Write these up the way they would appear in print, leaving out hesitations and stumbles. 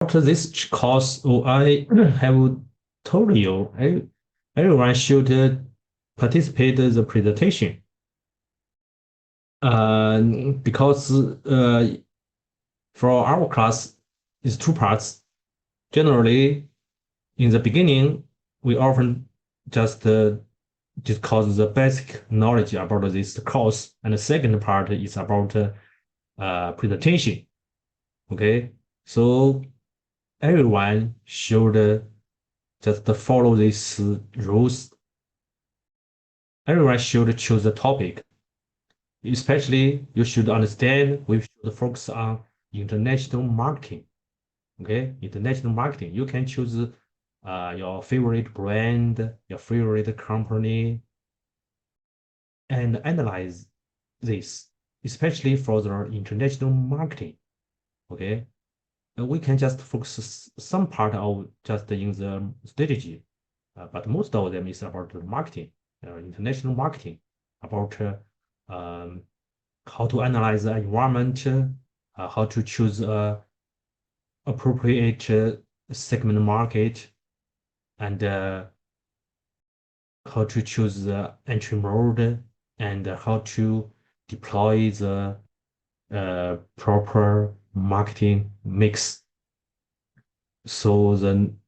After this course, I have told you everyone should participate in the presentation. Because for our class, it's two parts. Generally, in the beginning, we often just discuss the basic knowledge about this course, and the second part is about presentation. Okay, so everyone should just follow these rules. Everyone should choose a topic. Especially, you should understand we should focus on international marketing. Okay, international marketing. You can choose your favorite brand, your favorite company, and analyze this, especially for the international marketing. Okay, we can just focus some part of just in the strategy, but most of them is about the marketing, international marketing, about how to analyze the environment, how to choose appropriate segment market, and how to choose the entry mode, and how to deploy the proper marketing mix. So then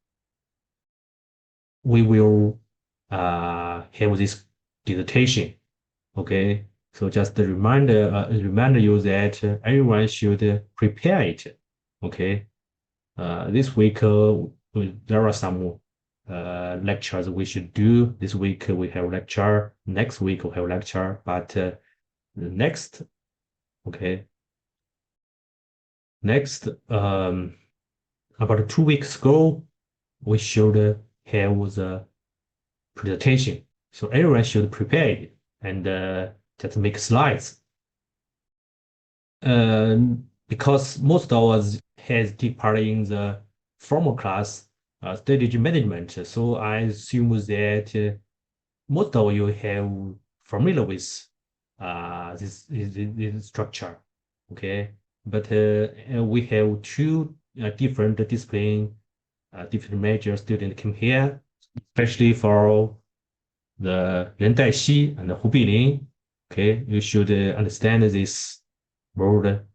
we will have this dissertation. Okay, so just a reminder you that everyone should prepare it. Okay, this week there are some lectures we should do. This week we have lecture. Next week we have lecture. But next, okay, next about 2 weeks ago, we should have the presentation. So everyone should prepare it and just make slides. Because most of us has take part in the formal class, strategy management. So I assume that most of you have familiar with this structure. Okay, but we have two different discipline, different major students came here, especially for the Ren Daixi and Hu Bilin. Okay, you should understand this word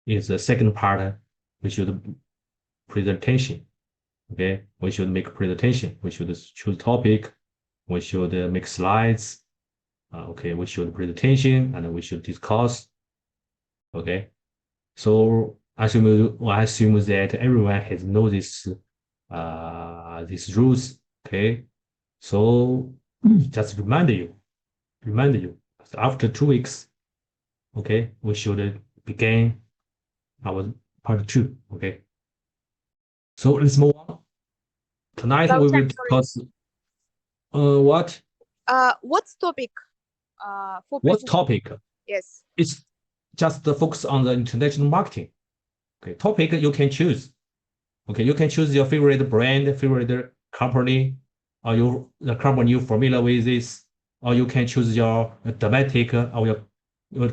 is the second part. We should presentation. Okay, we should make a presentation. We should choose topic. We should make slides. Okay, we should presentation and we should discuss. Okay, so I assume that everyone has know this these rules. Okay, so just remind you. So after 2 weeks, okay, we should begin our part 2. Okay, so let's move on. Tonight we will discuss what? What's topic? For What presentation? topic? Yes. It's just the focus on the international marketing. Okay, topic you can choose. Okay, you can choose your favorite brand, favorite company, or the company you're familiar with this, or you can choose your domestic or your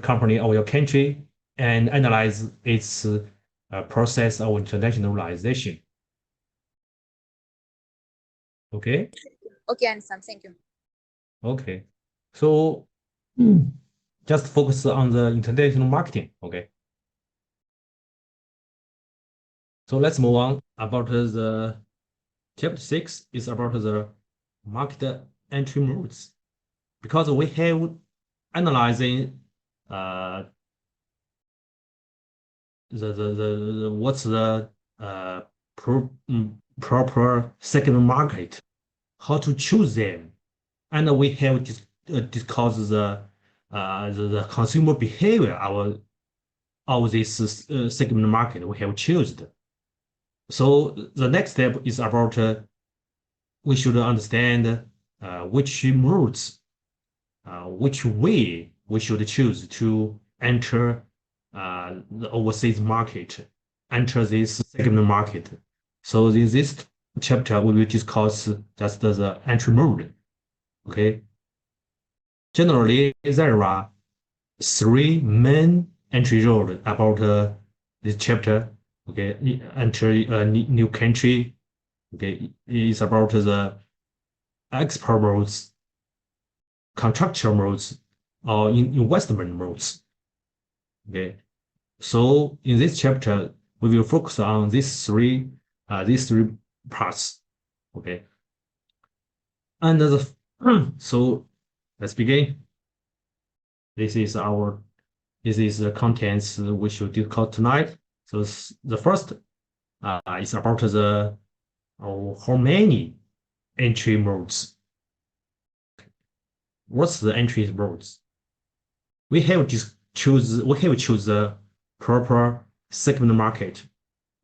company or your country and analyze its process of internationalization. Okay. Okay, I understand. Thank you. Okay. So just focus on the international marketing. Okay. So let's move on about the chapter 6 is about the market entry modes, because we have analyzing what's the proper second market, how to choose them, and we have discussed the consumer behavior of this segment market we have chosen. So the next step is about we should understand which routes, which way we should choose to enter the overseas market, enter this segment market. So in this chapter, we will discuss just the entry mode. Okay. Generally, there are 3 main entry roads about this chapter. Okay, enter a new country. Okay, it's about the export modes, contractual modes, or investment modes. Okay, so in this chapter, we will focus on these three parts. Okay, and so let's begin. This is the contents we should discuss tonight. So the first is about the how many entry modes. What's the entry modes? We have choose the proper segment market.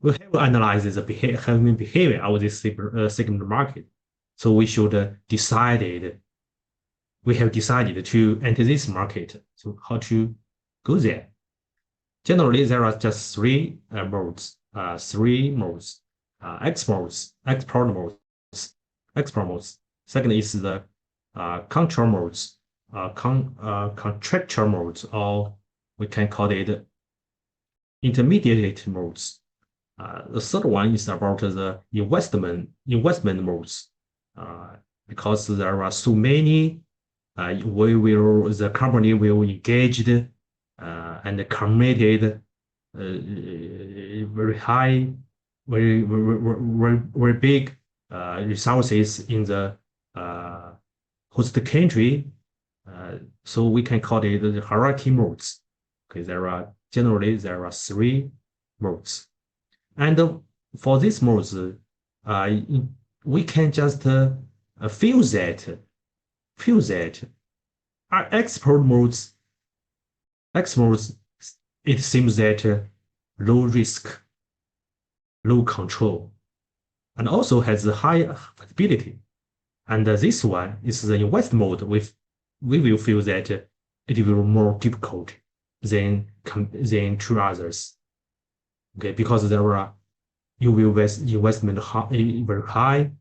We have analyzed the behavior of this segment market. So we should decided. We have decided to enter this market. So how to go there? Generally, there are just three modes. Export modes. Second is the control modes, contractual modes, or we can call it intermediate modes. The third one is about the investment modes, because there are so many. The company will engage and committed very high, very big resources in the host country. So we can call it the hierarchy modes. Okay, there are three modes, and for these modes, we can just feel that export modes. It seems that low risk, low control, and also has a high flexibility. And this one is the invest mode. We will feel that it will be more difficult than two others. Okay, because you will investment very high,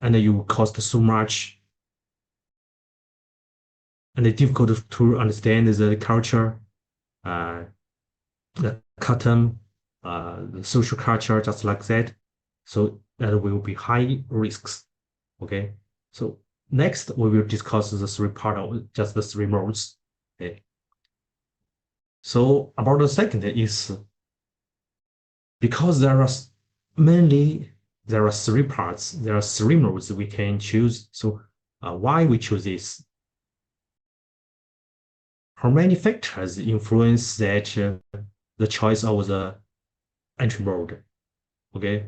and you will cost so much, and it's difficult to understand the culture, the custom, the social culture, just like that. So that will be high risks. Okay. So next we will discuss the the three modes. Okay. So about the second is because there are three parts, there are three modes we can choose. So why we choose this? How many factors influence that the choice of the entry mode? Okay,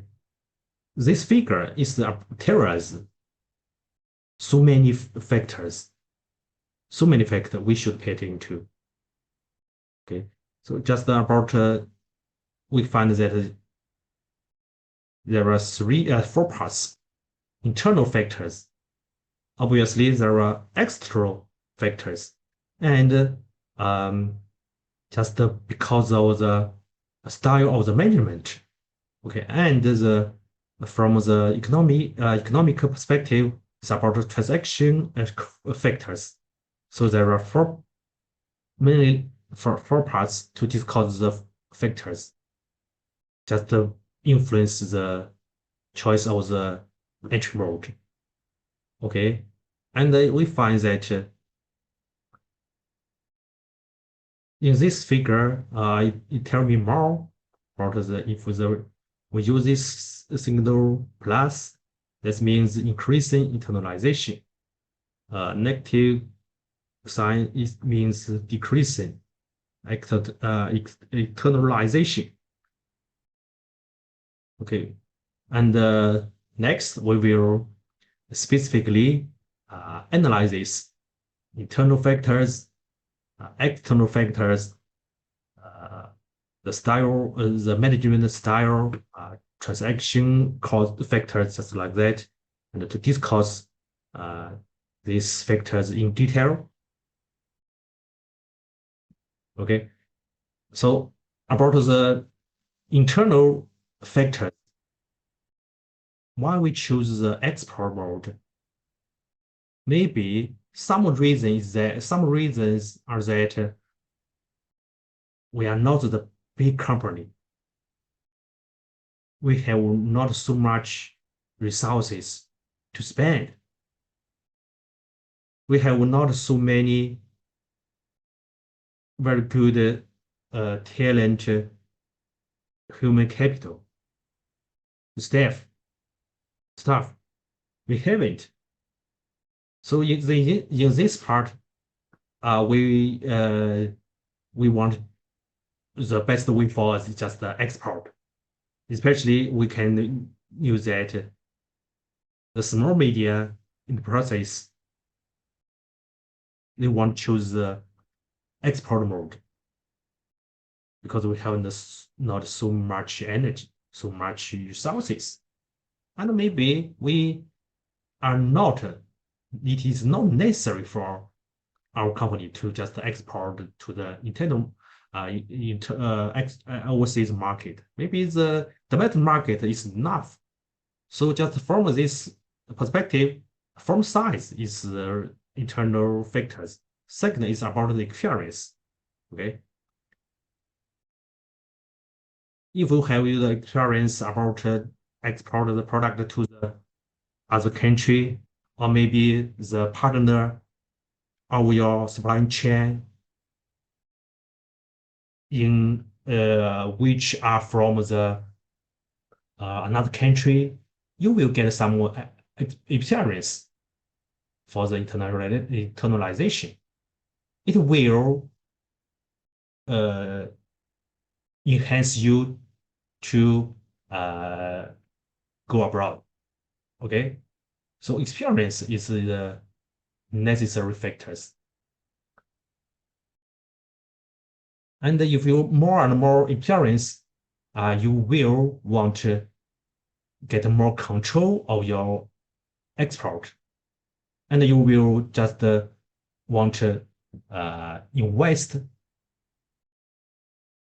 this figure is tells so many factors we should pay attention to. Okay, so just about we find that there are four parts. Internal factors. Obviously, there are external factors, and just because of the style of the management. Okay, and from the economic perspective, it's about the transaction factors. So there are mainly four parts to discuss the factors, just to influence the choice of the entry mode. Okay, and we find that in this figure, it tells me more about if we use this signal plus, that means increasing internalization. Negative sign means decreasing externalization. Okay, and next we will specifically analyze this internal factors, external factors, the style, the management style, transaction cost factors, just like that, and to discuss these factors in detail. Okay, so about the internal factors, why we choose the export mode? Maybe some reasons are that we are not the big company. We have not so much resources to spend. We have not so many very good talent, human capital, staff. We haven't. So in this part, we want the best way for us is just the export. Especially we can use that the small media in the process, they want to choose the export mode because we have not so much energy, so much resources. And maybe we are not, it is not necessary for our company to just export to the internal overseas market. Maybe the domestic market is enough. So just from this perspective, from size is internal factors. Second is about the experience. Okay. If you have the experience about export the product to the other country, or maybe the partner of your supply chain in which are from the another country, you will get some experience for the internalization. It will enhance you to go abroad. Okay, so experience is the necessary factors. And if you more and more experience, you will want to get more control of your export, and you will just want to invest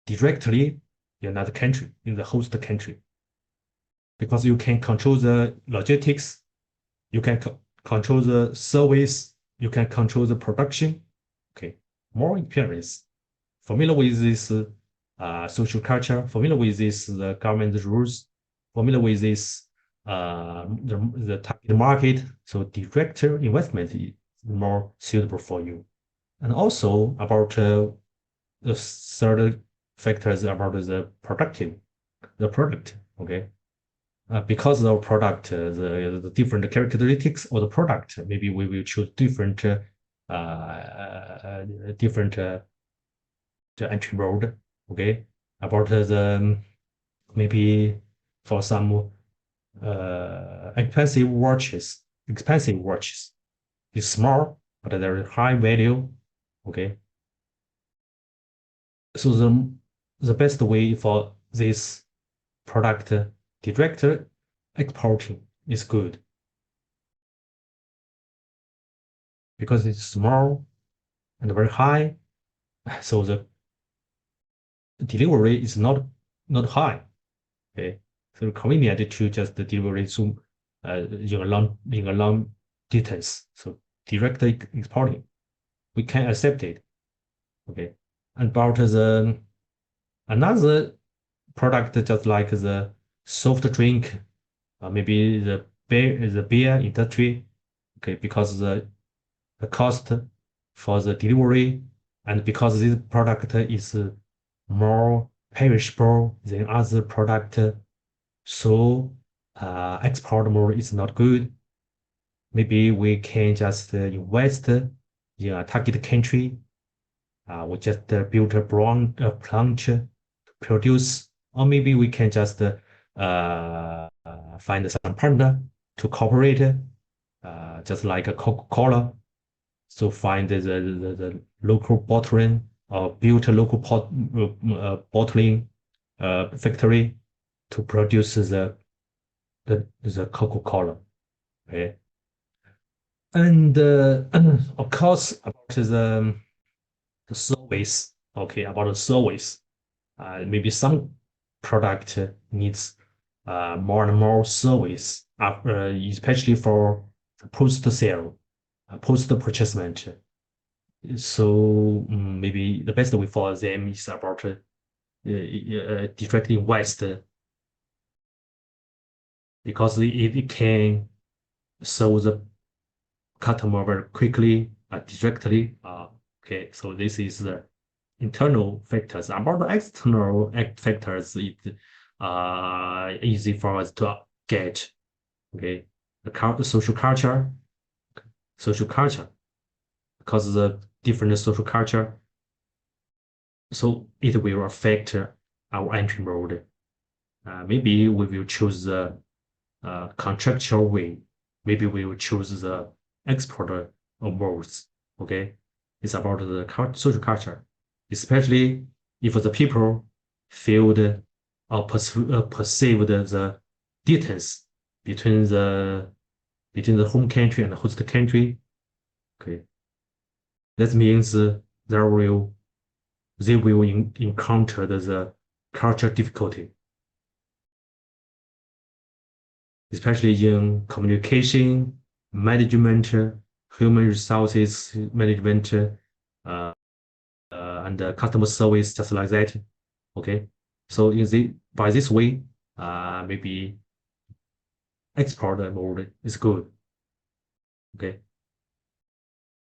directly in another country, in the host country, because you can control the logistics, you can control the service, you can control the production. Okay, more experience, familiar with this social culture, familiar with this government rules, familiar with this the target market. So direct investment is more suitable for you. And also about the third factors about the product. Okay, because of product, the different characteristics of the product, maybe we will choose different the entry road. Okay, about the maybe for some expensive watches is small but there is high value. Okay, so the best way for this product direct exporting is good because it's small and very high, so the delivery is not high. Okay, so convenient to just deliver soon in a long distance. So direct exporting, we can accept it. Okay, and about the another product just like the soft drink, maybe the beer industry. Okay, because the cost for the delivery and because this product is more perishable than other product, so export mode is not good. Maybe we can just invest in a target country. We just build a plant to produce, or maybe we can just find some partner to cooperate, just like a Coca-Cola. So find the local bottling or build a local bottling factory to produce the Coca-Cola. Okay, and of course about the service. Okay, about the service, maybe some product needs more and more service, especially for post sale, post purchasement. So maybe the best way for them is about directly invest because it can serve the customer very quickly, directly. Okay, so this is the internal factors. About the external factors, it's easy for us to get. Okay, the social culture, because the different social culture, so it will affect our entry mode. Maybe we will choose the contractual way. Maybe we will choose the export modes. Okay, it's about the social culture, especially if the people feel or perceived the distance between the home country and the host country. Okay, that means they will encounter the cultural difficulty, especially in communication, management, human resources management, and customer service, just like that. Okay, so by this way, maybe export mode is good. Okay,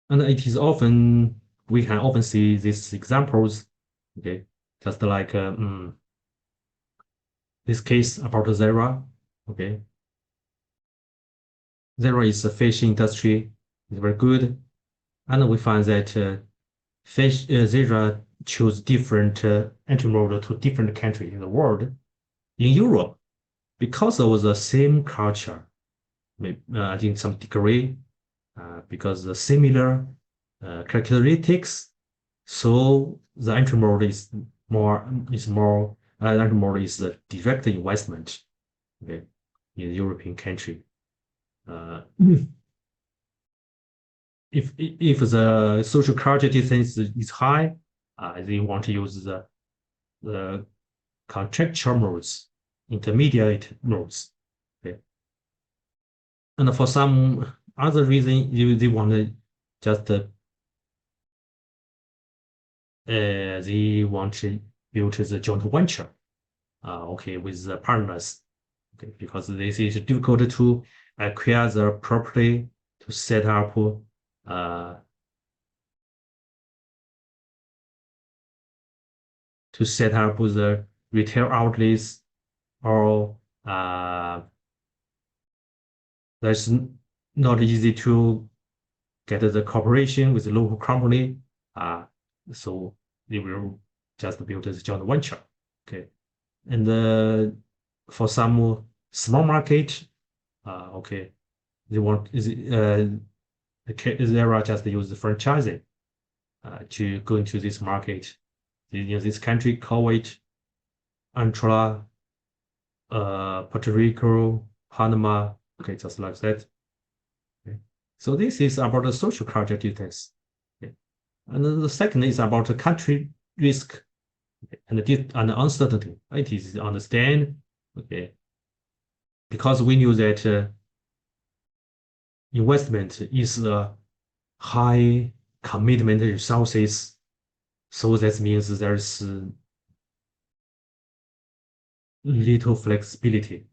and it is often we can often see these examples. Okay, just like this case about Zara. Okay, Zara is a fish industry, it's very good, and we find that Zara choose different entry mode to different countries in the world. In Europe, because of the same culture, in some degree, because the similar characteristics, so the entry mode is entry mode is the direct investment, okay, in the European country. If the social culture distance is high, they want to use the contractual modes, intermediate modes. Okay. And for some other reason, they want to just they want to build the joint venture, okay, with the partners, okay, because this is difficult to acquire the property to set up the retail outlets, or that's not easy to get the cooperation with the local company. So they will just build this joint venture. Okay, and for some small market, okay, they want Zara just use the franchising to go into this market. In this country, Kuwait, Antra, Puerto Rico, Panama, okay, just like that. Okay. So this is about the social culture details. Okay. And then the second is about the country risk and uncertainty. It is to understand, okay, because we knew that investment is a high commitment resources. So that means there's little flexibility.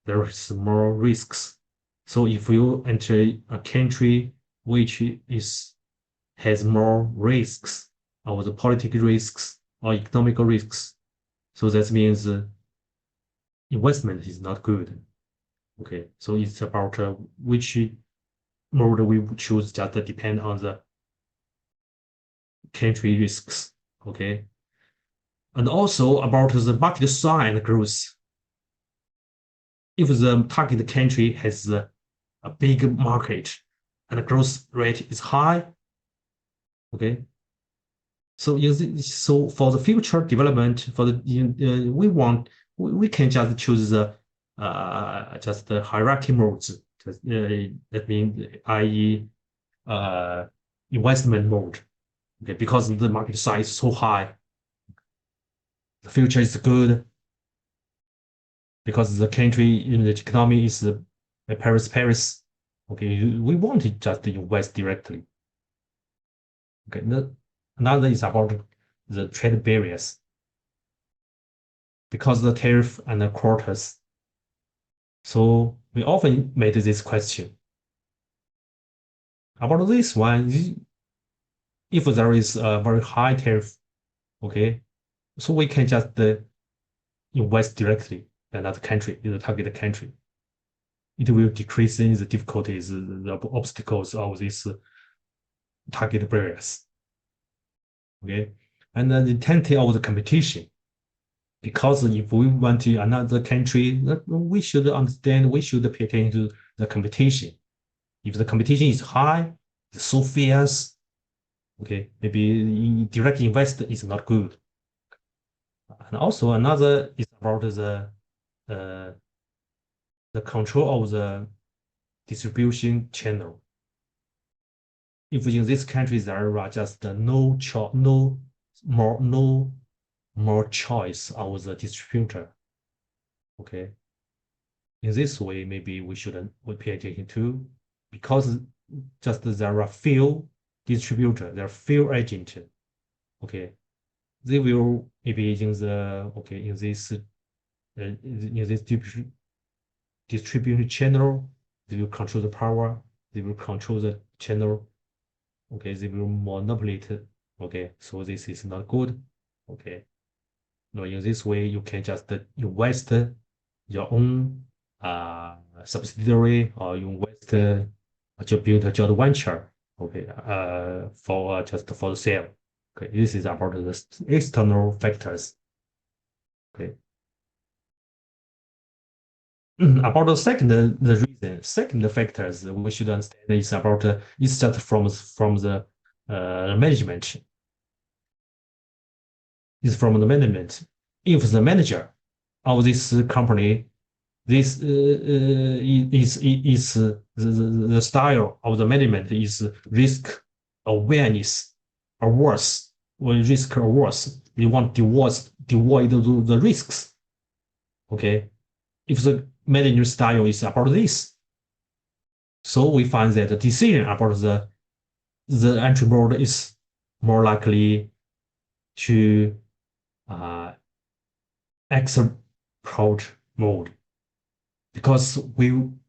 There is more risks. So if you enter a country which has more risks, or the political risks or economic risks, so that means investment is not good. Okay, so it's about which mode we choose, just depend on the country risks. Okay, and also about the market size and growth. If the target country has a big market and the growth rate is high, okay, so for the future development, for the we can just choose the just the hierarchy modes. That means, i.e., investment mode. Okay, because the market size is so high, the future is good. Because the country in the economy is Paris. Okay, we want to just invest directly. Okay, another is about the trade barriers. because of the tariff and the quotas. So we often made this question. About this one, if there is a very high tariff, okay, so we can just invest directly in another country, in the target country. It will decrease the difficulties, the obstacles of these target barriers. Okay, and the intensity of the competition. Because if we went to another country, we should understand, we should pay attention to the competition. If the competition is high, it's so fierce, okay, maybe direct invest is not good. And also another is about the control of the distribution channel. If in this country there are just no more choice of the distributor, okay. In this way, maybe we pay attention to, because just there are few distributors, there are few agents, okay. They will maybe in this distribution channel, they will control the power, they will control the channel, okay, they will monopolize, okay, so this is not good, okay. No, in this way, you can just invest your own subsidiary, or invest to build a joint venture, okay, for the sale. Okay, this is about the external factors. Okay. About the second factors we should understand is about it's just from the management. Is from the management. If the manager of this company, this is the style of the management is risk awareness averse, or risk averse. They want to avoid the risks. Okay, if the management style is about this, so we find that the decision about the entry mode is more likely to export mode, because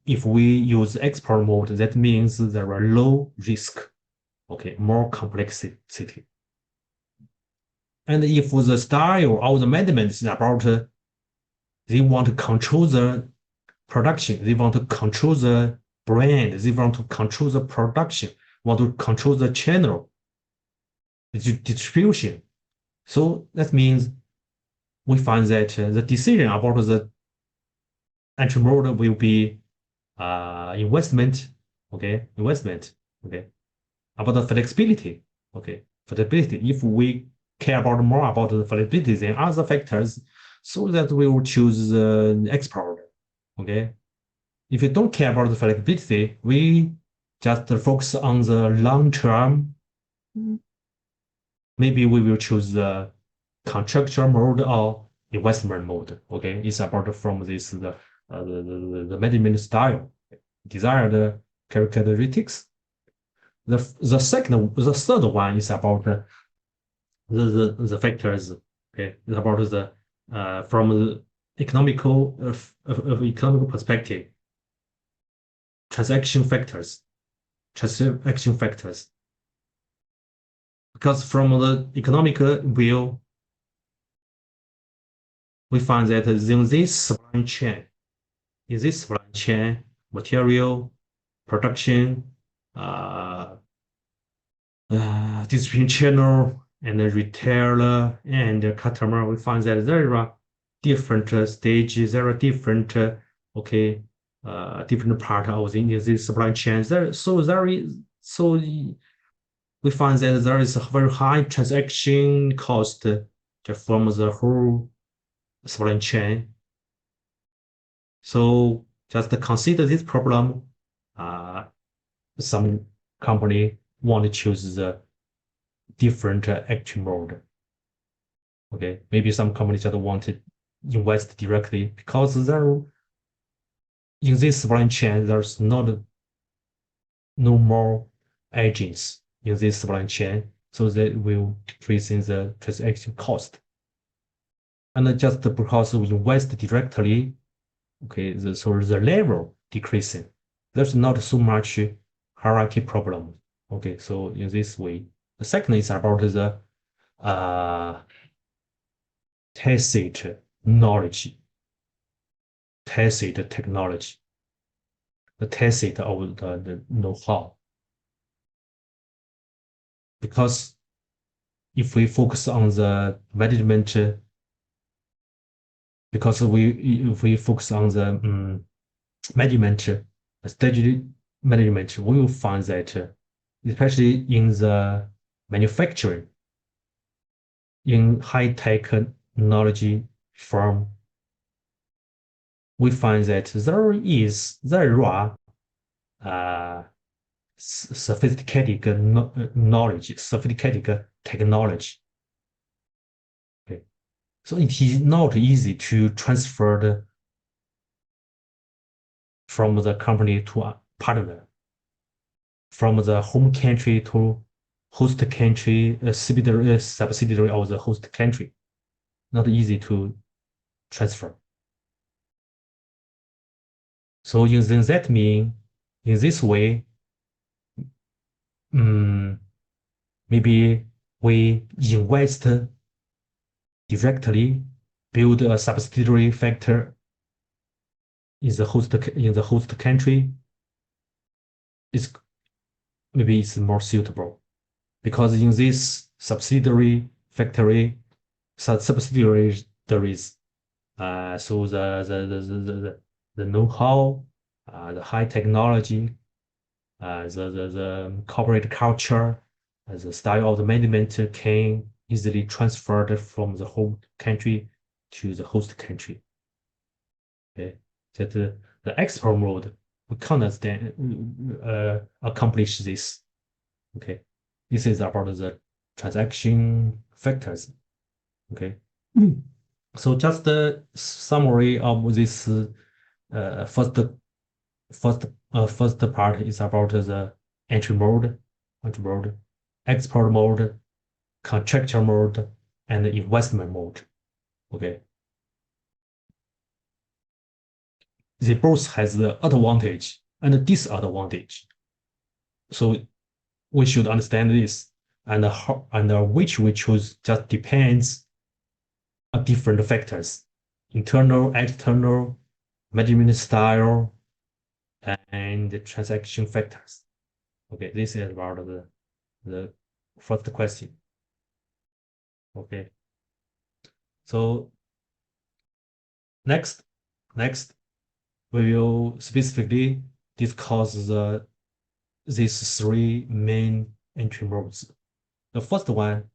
if we use export mode, that means there are low risk, okay, more complexity. And if the style of the management is about they want to control the production, they want to control the brand, they want to control the production, want to control the channel, the distribution. So that means we find that the decision about the entry mode will be investment, okay, about the flexibility, okay, flexibility. If we care more about the flexibility than other factors, so that we will choose the export, okay. If you don't care about the flexibility, we just focus on the long term. Maybe we will choose the contractual mode or investment mode. Okay, it's about from this the management style, desired characteristics. The third one is about the factors. Okay, it's about the from the economical perspective, transaction factors. Because from the economic view, we find that in this supply chain, material, production, distribution channel, and the retailer and the customer, we find that there are different stages, there are different different part of this supply chain. We find that there is a very high transaction cost from the whole supply chain. So just consider this problem. Some company want to choose the different action mode. Okay, maybe some companies just want to invest directly because in this supply chain there's no more agents in this supply chain, so that will decrease in the transaction cost. And just because we invest directly, okay, so the level decreasing. There's not so much hierarchy problem. Okay, so in this way. The second is about the tacit knowledge, tacit technology, the tacit of the know-how. Because if we focus on the management, because if we focus on the management, strategy management, we will find that, especially in the manufacturing, in high-tech technology firm, we find that there are sophisticated knowledge, sophisticated technology. Okay, so it is not easy to transfer from the company to a partner, from the home country to host country, subsidiary of the host country. Not easy to transfer. So using that mean, in this way, maybe we invest directly, build a subsidiary factor in the host country. Maybe it's more suitable, because in this subsidiary factory, subsidiaries there is so the know-how, the high technology, the corporate culture, the style of the management can easily transferred from the home country to the host country. Okay, that the export mode, we cannot accomplish this. Okay, this is about the transaction factors. Okay, so just a summary of this first part is about the entry mode, export mode, contractual mode, and investment mode. Okay, they both has the advantage and disadvantage. So we should understand this, and which we choose just depends on different factors: internal, external, management style, and the transaction factors. Okay, this is about the first question. Okay, so next we will specifically discuss these three main entry modes. The first one,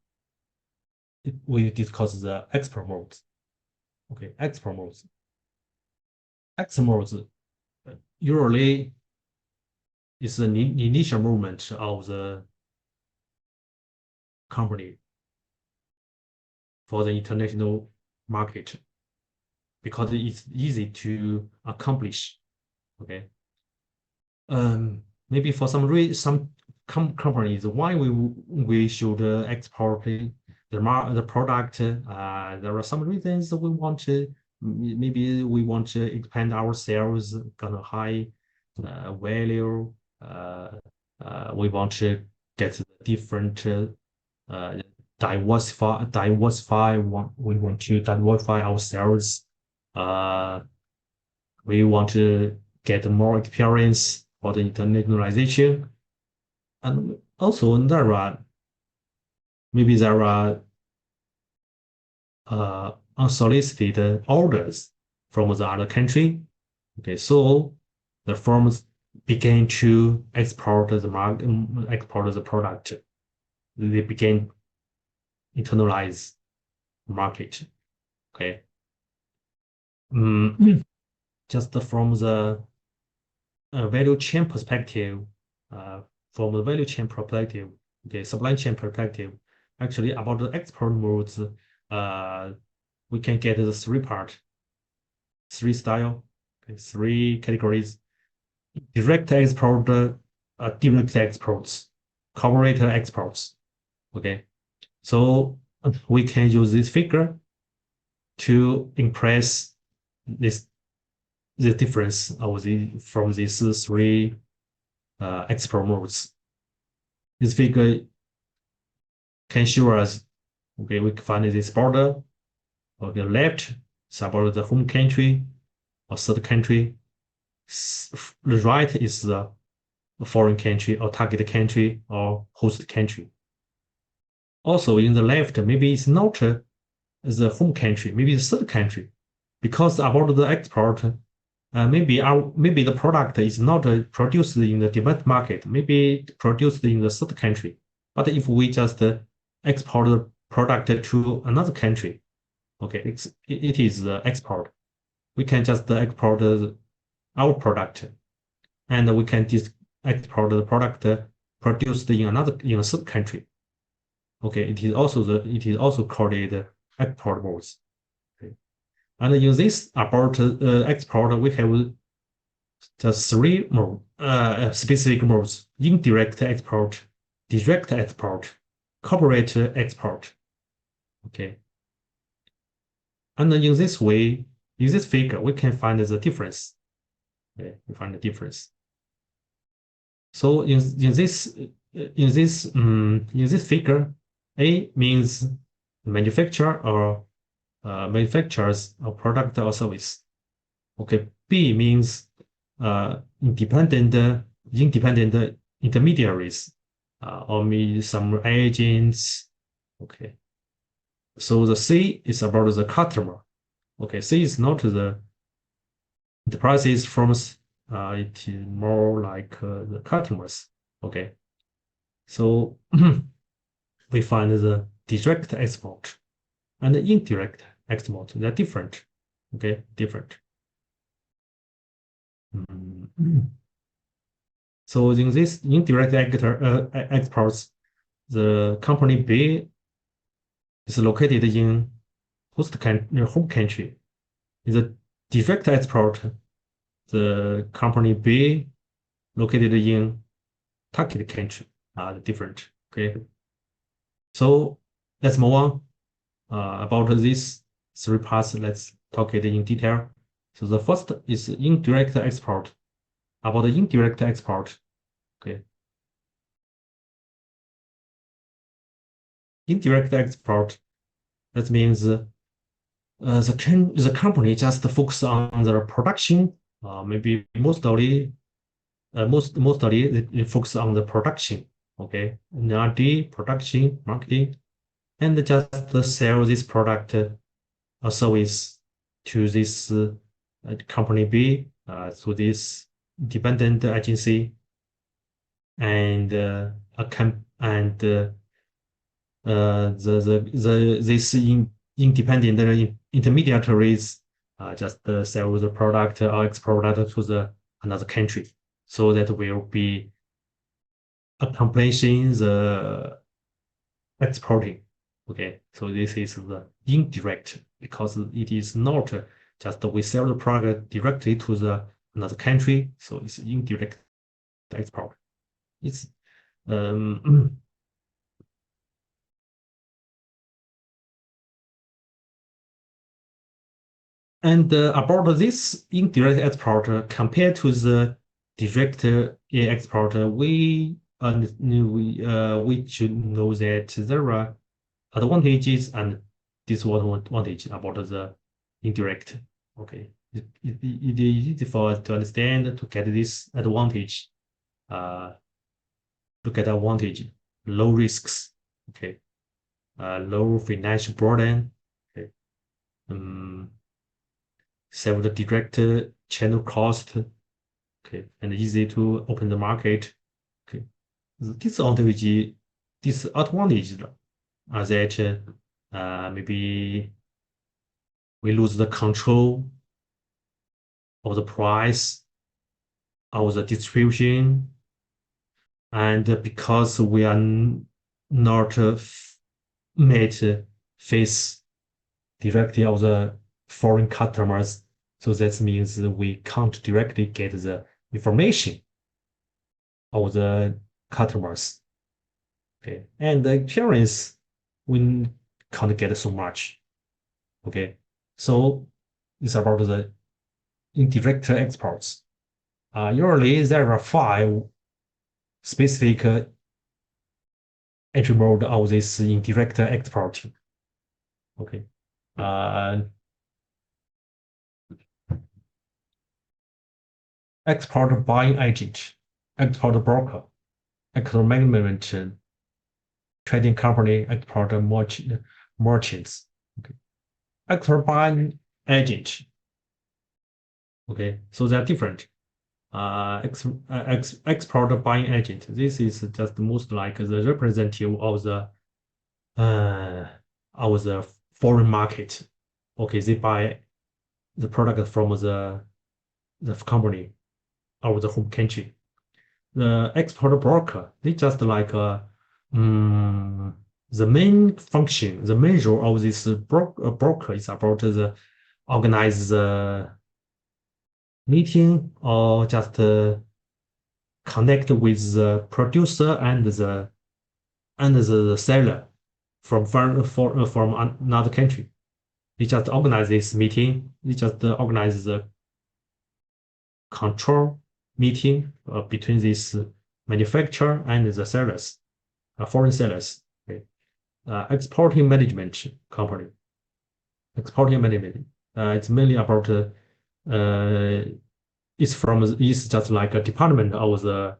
we discuss the export modes. Okay, export modes. Export modes usually is the initial movement of the company for the international market, because it's easy to accomplish. Okay, maybe for some companies, why we should export the product. There are some reasons we want to. Maybe we want to expand our sales, kind of high value. We want to get different diversify. We want to diversify our sales. We want to get more experience for the internationalization, and also there are unsolicited orders from the other country. Okay, so the firms began to export the product. They began internalize the market. Okay, just from the value chain perspective, okay, supply chain perspective, actually about the export modes, we can get the three style, okay, three categories: direct export, direct exports, corporate exports. Okay, so we can use this figure to impress the difference of from these three export modes. This figure can show us, okay, we can find this border. Okay, left is about the home country or third country. The right is the foreign country or target country or host country. Also, in the left, maybe it's not the home country, maybe the third country, because about the export, maybe the product is not produced in the developed market, maybe produced in the third country. But if we just export the product to another country, okay, it is export. We can just export our product, and we can export the product produced in a third country. Okay, it is also called export modes. Okay. And in this about export, we have the three specific modes: indirect export, direct export, corporate export. Okay. And in this way, in this figure, we can find the difference. Okay, we find the difference. So in this figure, A means manufacturer or manufacturers a product or service. Okay, B means independent intermediaries or maybe some agents. Okay, so the C is about the customer. Okay, C is not the enterprises firms. It is more like the customers. Okay, so we find the direct export and the indirect export. They're different. Okay, different. So in this indirect exports, the company B is located in home country. In the direct export, the company B located in target country are different. Okay, so let's move on about these three parts. Let's talk it in detail. So the first is indirect export. About the indirect export, okay. Indirect export, that means the company just focus on the production. Maybe mostly they focus on the production. Okay, R&D, production, marketing, and just sell this product or service to this company B, to this independent agency, and this independent intermediaries just sell the product or export that to another country, so that will be accomplishing the exporting. Okay, so this is the indirect, because it is not just we sell the product directly to another country, so it's indirect export. It's and about this indirect export compared to the direct export, we should know that there are advantages and disadvantages about the indirect. Okay, it is easy for us to understand to get this advantage. To get advantage, low risks. Okay, low financial burden. Okay, save the direct channel cost. Okay, and easy to open the market. Okay, disadvantage are that maybe we lose the control of the price of the distribution, and because we are not made face directly of the foreign customers, so that means we can't directly get the information of the customers. Okay, and the appearance we can't get so much. Okay, So it's about the indirect exports. Usually there are 5 specific entry mode of this indirect exporting. Okay. Export buying agent, export broker, export management trading company, export merchants. Okay. Export buying agent. Okay, so they're different. Export buying agent. This is just most like the representative of the foreign market. Okay, they buy the product from the company or the home country. The export broker, they just like the main function, the main role of this broker is about the organize the meeting or just connect with the producer and the seller from another country. They just organize this meeting. They just organize the control meeting between this manufacturer and the sellers, foreign sellers. Okay. Exporting management company. Exporting management. It's mainly about it's just like a department of the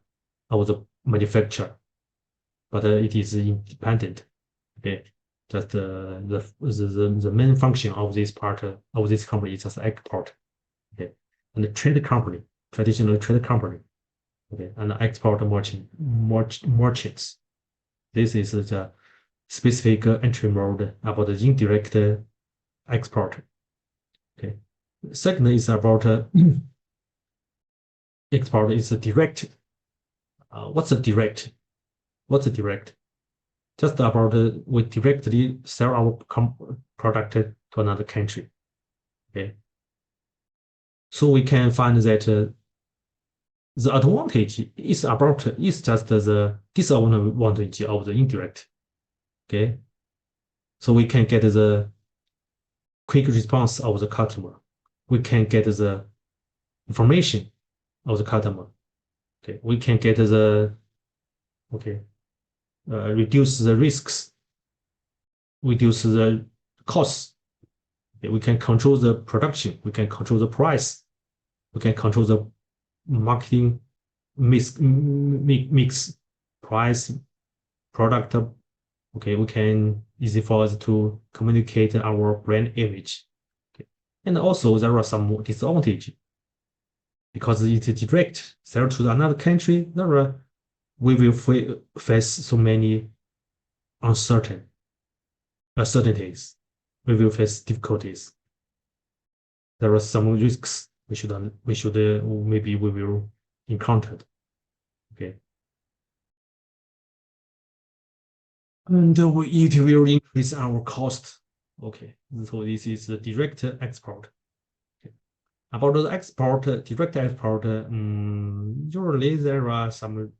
manufacturer, but it is independent. Okay, just the main function of this part of this company is just export. Okay, and the trade company, traditional trade company. Okay, and export merchants. This is the specific entry mode about the indirect export. Okay, second is about export is direct. What's a direct? What's a direct? Just about we directly sell our product to another country. Okay. So we can find that the advantage is just the disadvantage of the indirect. Okay. So we can get the quick response of the customer. We can get the information of the customer. Okay, we can get the reduce the risks, reduce the costs. Okay, we can control the production. We can control the price. We can control the marketing mix price, product. Okay, we can easy for us to communicate our brand image. Okay. And also there are some disadvantages because it's direct sell to another country. We will face so many uncertainties. We will face difficulties. There are some risks maybe we will encounter. Okay. And it will increase our cost. Okay. So this is the direct export. Okay. About the direct export, usually there are some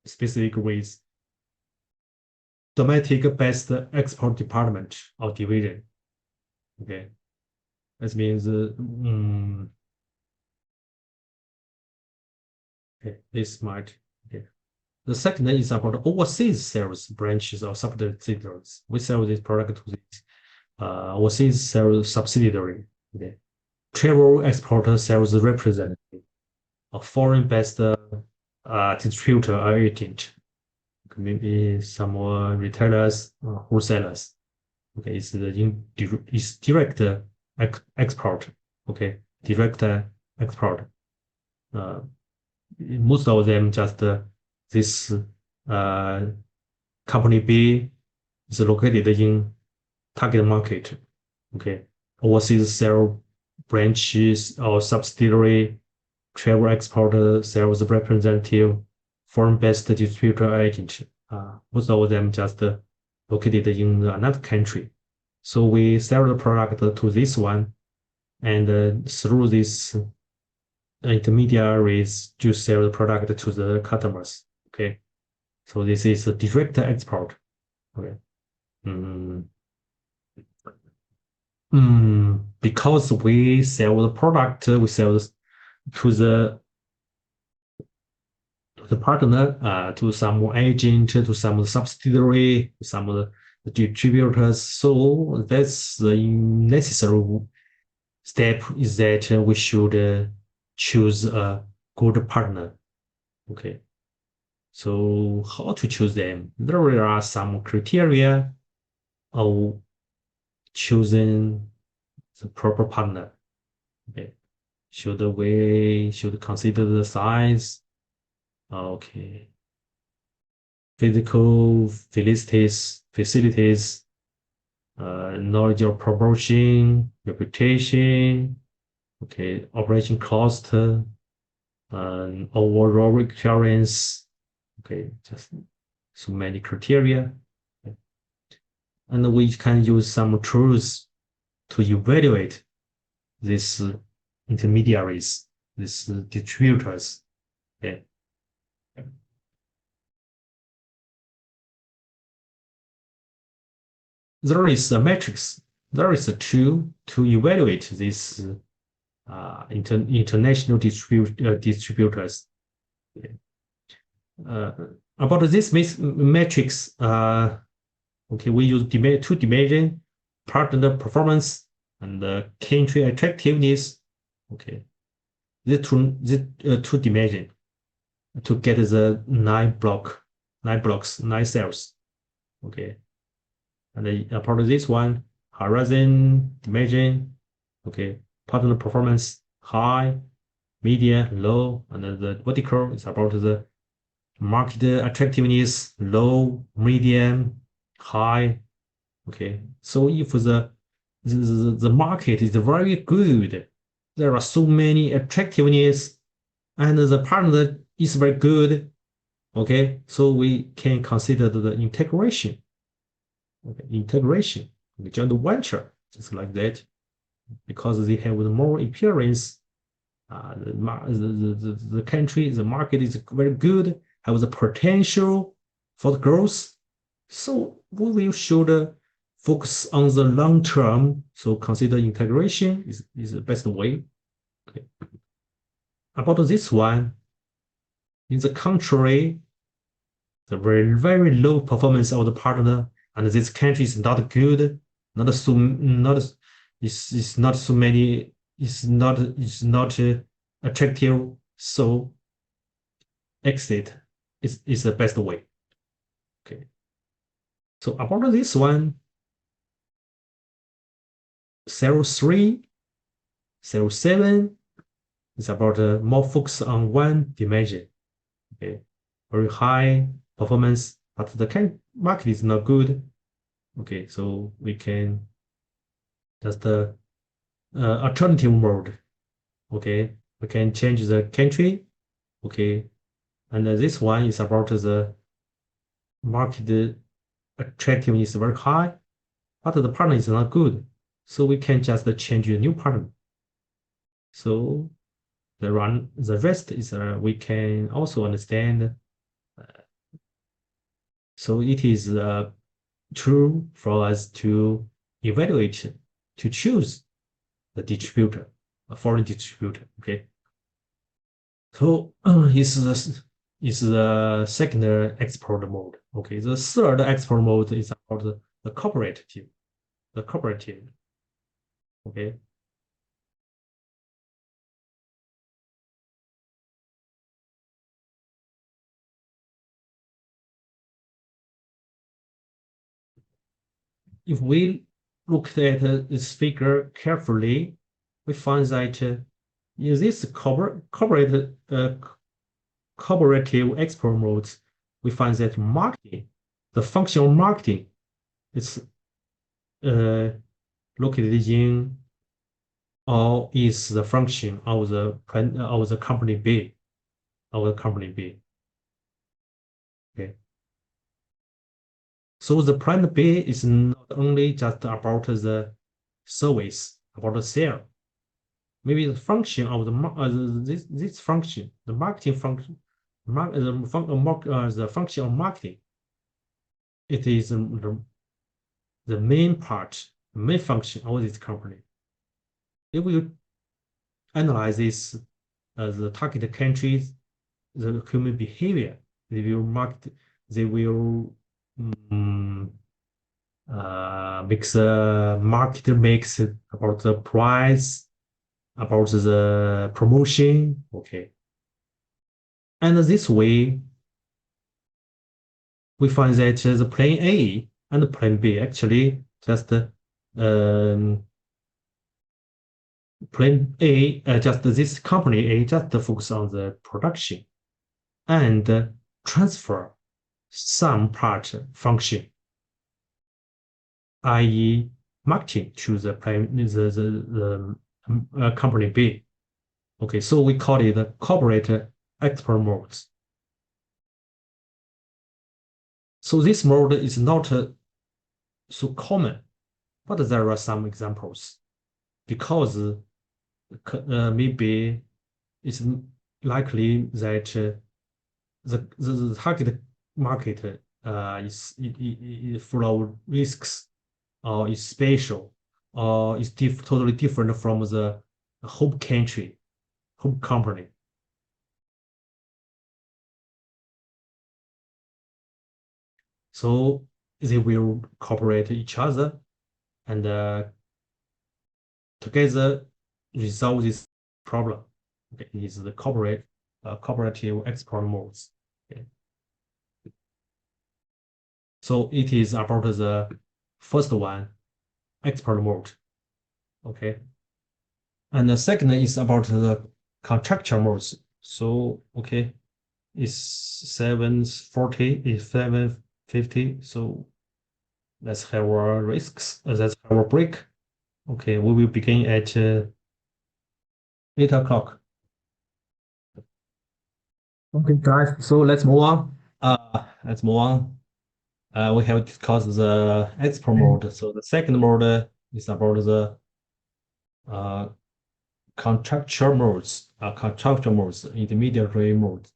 specific ways. Domestic-based export department or division. Okay, that means okay, this might okay. The second is about overseas sales branches or subsidiaries. We sell this product to this overseas sales subsidiary. Okay, travel exporter sales representative, a foreign-based distributor or agent. Maybe some more retailers, wholesalers. Okay, it's direct export. Okay, direct export. Most of them just this company B is located in target market. Okay, overseas sales branches or subsidiary, travel exporter, sales representative, foreign-based distributor agent. Most of them just located in another country. So we sell the product to this one, and through this intermediaries to sell the product to the customers. Okay, so this is a direct export. Okay. Because we sell the product, we sell to the partner, to some agent, to some subsidiary, some of the distributors. So that's the necessary step is that we should choose a good partner. Okay. So how to choose them? There are some criteria of choosing the proper partner. Okay. Should consider the size. Okay. Physical facilities, knowledge of promotion, reputation, okay, operation cost, overall experience, okay, just so many criteria. Okay. And we can use some tools to evaluate these intermediaries, these distributors. Okay. There is a matrix. There is a tool to evaluate these international distributors. About this matrix, okay, we use two dimensions: partner performance and country attractiveness. Okay, the two dimensions to get the 9 cells. Okay, and part of this one, horizon dimension. Okay, partner performance high, medium, low, and the vertical is about the market attractiveness low, medium, high. Okay, so if the market is very good, there are so many attractiveness, and the partner is very good. Okay, so we can consider the integration. Okay, integration, joint venture, just like that, because they have more experience. The country, the market is very good, have the potential for the growth. So we should focus on the long term. So consider integration is the best way. Okay. About this one, in the contrary, the very low performance of the partner, and this country is not good, it's not so many, it's not attractive. So exit is the best way. Okay. So about this one, cell 3, cell 7 is about more focus on one dimension. Okay, very high performance, but the market is not good. Okay, so we can just alternative mode. Okay, we can change the country. Okay, and this one is about the market attractiveness very high, but the partner is not good. So we can just change a new partner. So the rest is we can also understand. So it is true for us to evaluate, to choose the distributor, a foreign distributor. Okay. So is the second export mode. Okay. The third export mode is about the cooperative. The cooperative. Okay. If we look at this figure carefully, we find that in this cooperative export modes, we find that marketing, the function of marketing, is located in or is the function of the company B, Okay. So the plan B is not only just about the service, about the sale. Maybe the function of this function, the marketing function, the function of marketing, it is the main part, main function of this company. If you analyze this as the target countries, the human behavior, they will mix market mix about the price, about the promotion, okay. And this way, we find that the plan A and plan B actually just plan A, just this company A just focus on the production and transfer some part function, i.e. marketing to the company B. Okay, so we call it the corporate export mode. So this mode is not so common, but there are some examples because maybe it's likely that the target market is full of risks, or is special, or is totally different from the home country, home company. So they will cooperate each other and together resolve this problem. Okay, it is the cooperative export modes. Okay. So it is about the first one, export mode. Okay. And the second is about the contractual modes. So okay, it's 740, it's 750. So let's have our risks. Let's have our break. Okay, we will begin at 8 o'clock. Okay, guys. So let's move on. Let's move on. We have discussed the export mode. So the second mode is about the contractual modes,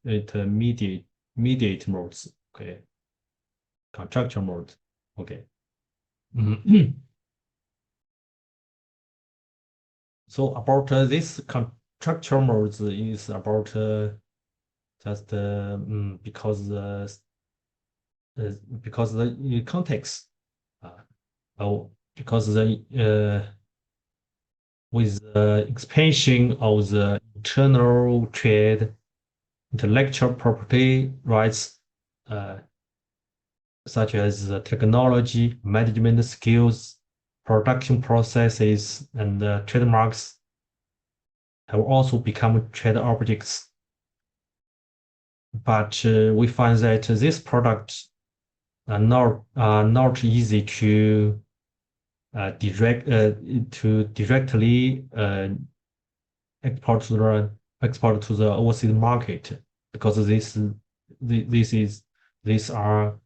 intermediate modes. Okay, contractual mode. Okay. So about this contractual modes is about just because the context, because the with the expansion of the internal trade, intellectual property rights, such as technology, management skills, production processes, and trademarks have also become trade objects. But we find that these products are not easy to directly export to the overseas market, because these are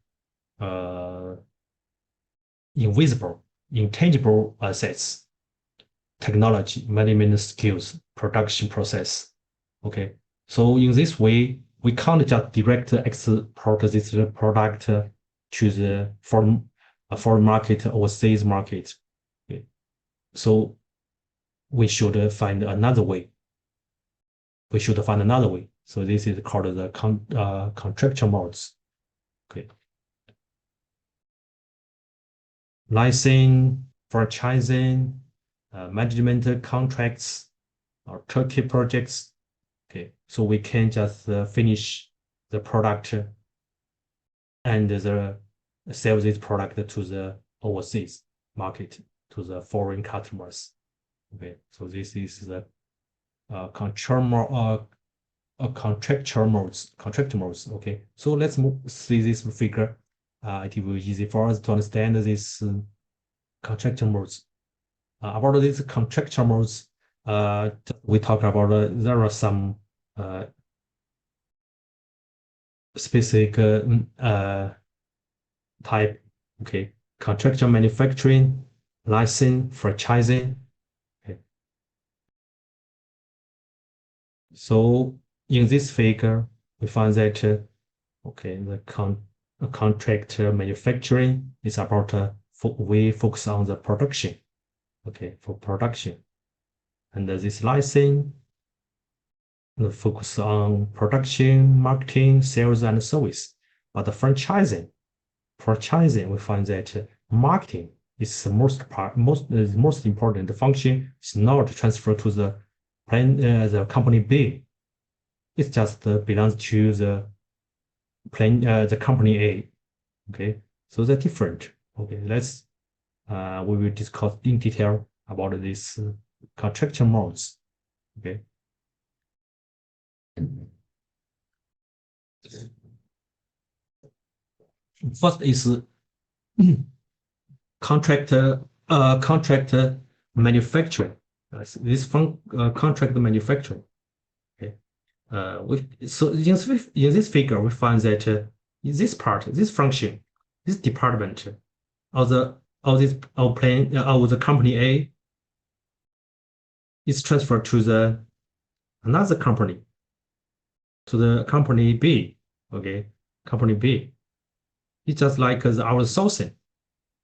invisible, intangible assets, technology, management skills, production process. Okay, so in this way, we can't just direct export this product to the foreign market, overseas market. Okay. So we should find another way. So this is called the contractual modes. Okay. Licensing, franchising, management contracts, or turnkey projects. Okay, so we can just finish the product and sell this product to the overseas market, to the foreign customers. Okay, so this is the contractual modes. Okay, so let's see this figure. It will be easy for us to understand this contractual modes. About these contractual modes, we talked about there are some specific type. Okay, contractual manufacturing, licensing, franchising. Okay. So in this figure, we find that okay, the contract manufacturing is about we focus on the production okay, for production. And this license focus on production, marketing, sales, and service. But the franchising, we find that marketing is the most important function. It's not transferred to the company B. It just belongs to the company A. Okay, so they're different. Okay, we will discuss in detail about this contractual modes. Okay. First is contract manufacturing. This contract manufacturing. Okay. So in this figure, we find that in this part, this function, this department of the company A is transferred to another company, to the company B. Okay, company B. It's just like our sourcing.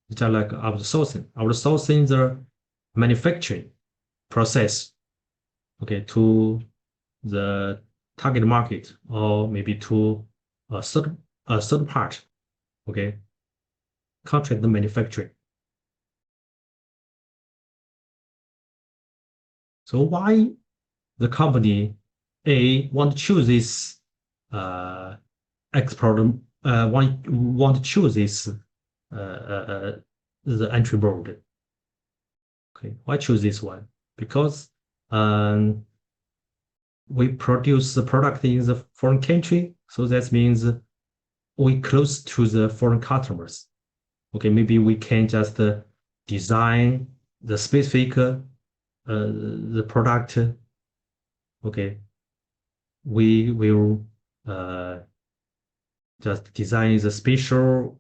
It's just like our sourcing the manufacturing process. Okay, to the target market, or maybe to a third part. Okay, contract manufacturing. So why the company A want to choose this export? Want to choose this the entry mode? Okay, why choose this one? Because we produce the product in the foreign country, so that means we close to the foreign customers. Okay, maybe we can just design the specific the product. Okay, we will just design the special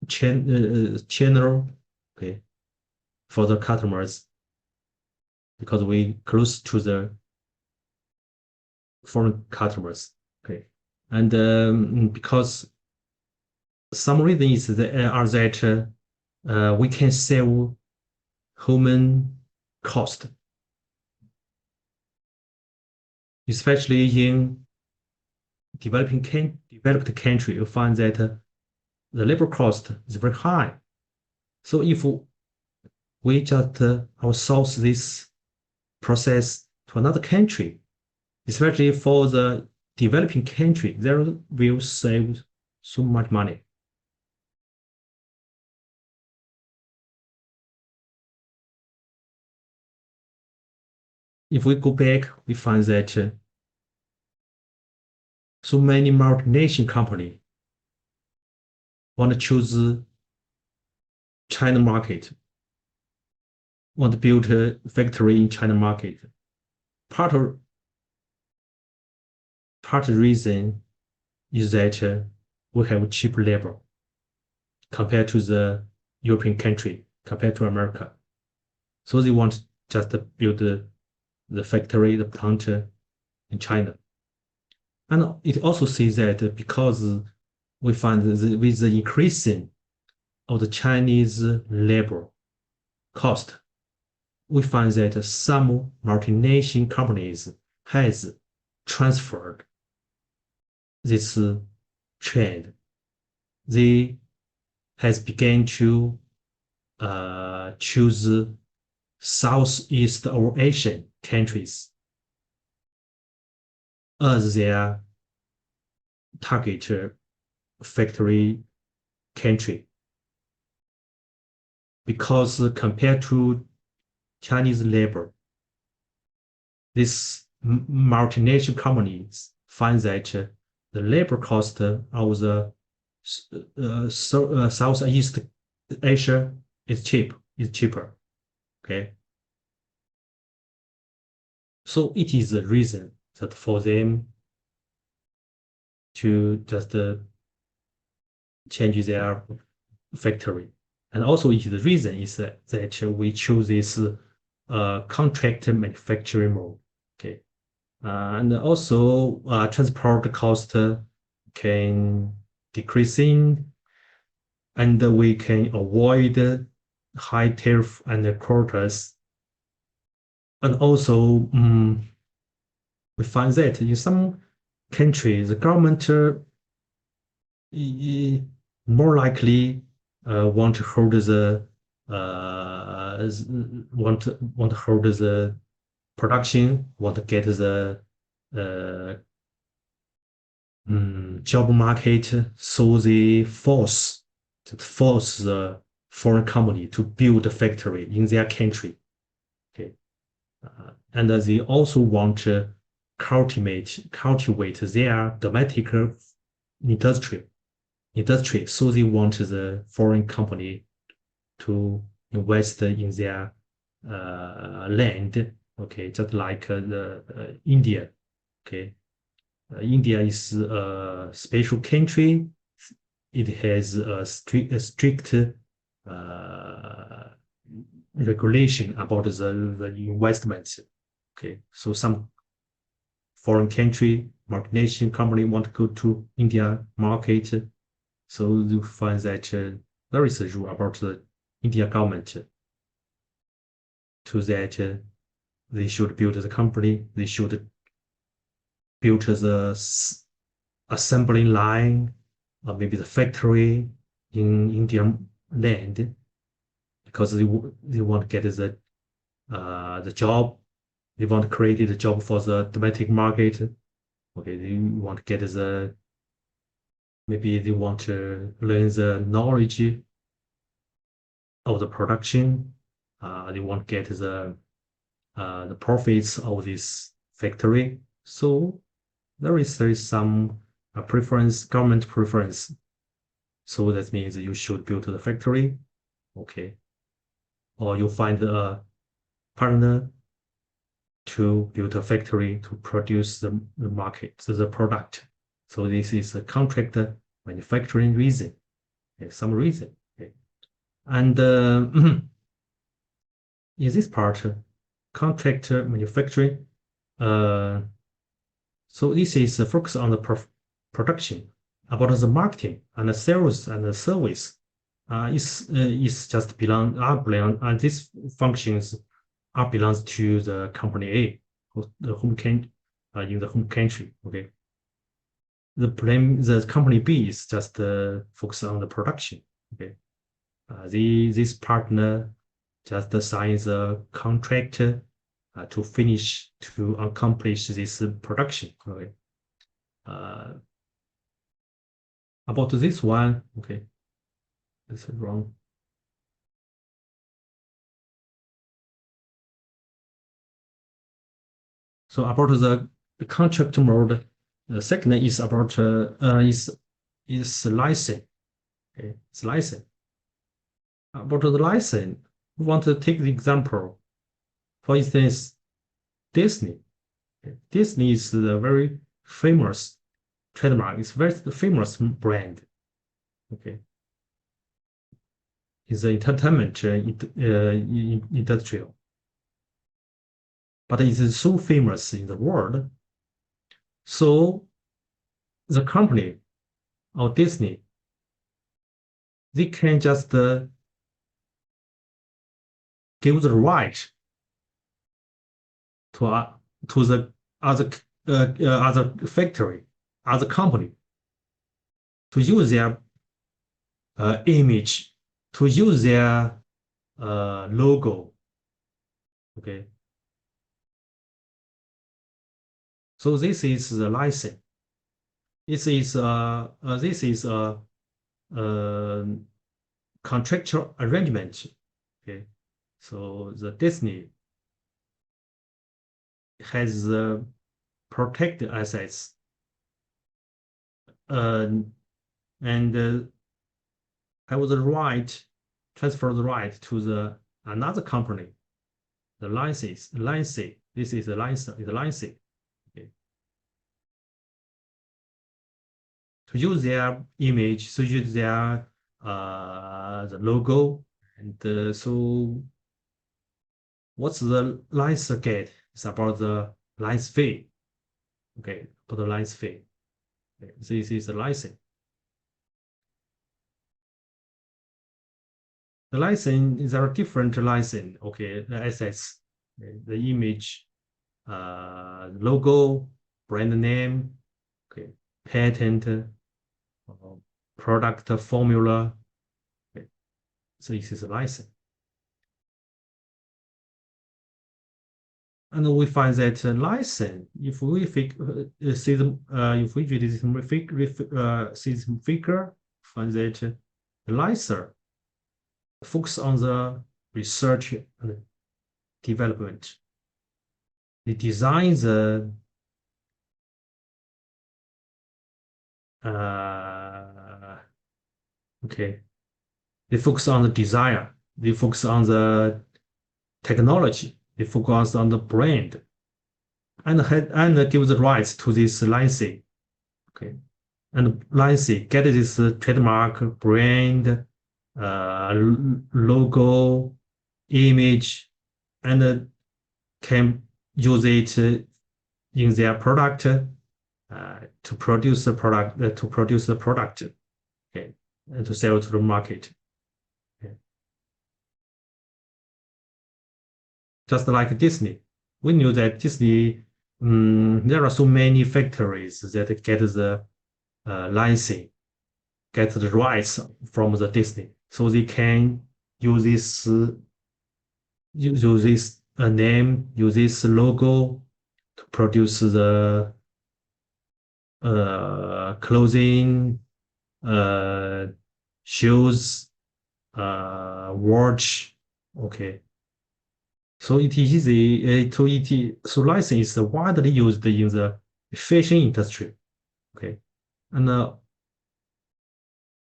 channel, okay, for the customers, because we close to the foreign customers. Okay, and because some reasons are that we can save human cost, especially in developed country. You find that the labor cost is very high. So if we just outsource this process to another country, especially for the developing country, they will save so much money. If we go back, we find that so many multinational companies want to choose China market, want to build a factory in China market. Part of the reason is that we have cheap labor compared to the European country, compared to America. So they want just to build the factory, the plant in China. And it also says that because we find with the increasing of the Chinese labor cost, we find that some multinational companies has transferred this trend. They has begun to choose Southeast or Asian countries as their target factory country, because compared to Chinese labor, these multinational companies find that the labor cost of the Southeast Asia is cheaper. Okay, so it is the reason that for them to just change their factory. And also it is the reason is that we choose this contract manufacturing mode. Okay, and also transport cost can decreasing, and we can avoid high tariff and the quotas. And also, we find that in some countries, the government more likely want to hold the want to hold the production, want to get the job market, so they force the foreign company to build a factory in their country. Okay, and they also want to cultivate their domestic industry. So they want the foreign company to invest in their land. Okay, just like India. Okay, India is a special country. It has a strict regulation about the investments. Okay, so some foreign country, multinational company want to go to India market. So you find that there is a rule about the India government to that they should build the company, they should build the assembly line, or maybe the factory in Indian land, because they want to get the job, they want to create the job for the domestic market. Okay, they want to get maybe they want to learn the knowledge of the production. They want to get the profits of this factory. So there is some preference, government preference. So that means you should build the factory. Okay, or you find a partner to build a factory to produce the market, the product. So this is a contract manufacturing reason, okay, some reason. Okay. And in this part, contract manufacturing, so this is focus on the production. About the marketing and the sales and the service, is just belong and these functions belongs to the company A, the home country, in the home country. Okay, the company B is just focus on the production. Okay, this partner just signs a contract to finish, to accomplish this production. Okay, about this one. Okay, this is wrong. So about the contract mode, the second is about is license. Okay, it's license. About the license, we want to take the example. For instance, Disney. Okay. Disney is a very famous trademark. It's a very famous brand. Okay, it's the entertainment industrial, but it is so famous in the world. So the company of Disney, they can just give the right to the other factory, other company, to use their image, to use their logo. Okay, so this is the license. This is a contractual arrangement. Okay, so the Disney has protected assets, and have the right, transfer the right to the another company, the license. This is the license. Okay, to use their image, to use their the logo, and so what's the license get? It's about the license fee. Okay, for the license fee. Okay, this is the license. The license, there are different license. Okay, the assets, the image, logo, brand name, okay, patent, product formula. Okay. So this is a license. And we find that license, if we see the if we read this see this figure, find that the license focus on the research and development. They design the okay. They focus on the design. They focus on the technology. They focus on the brand, and give the rights to this license. Okay, and license get this trademark, brand, logo, image, and can use it in their product to produce the product, okay, and to sell to the market. Okay. Just like Disney, we knew that Disney, there are so many factories that get the license, get the rights from the Disney, so they can use this name, use this logo to produce the clothing, shoes, watch. Okay, so it is easy so license is widely used in the fashion industry. Okay, and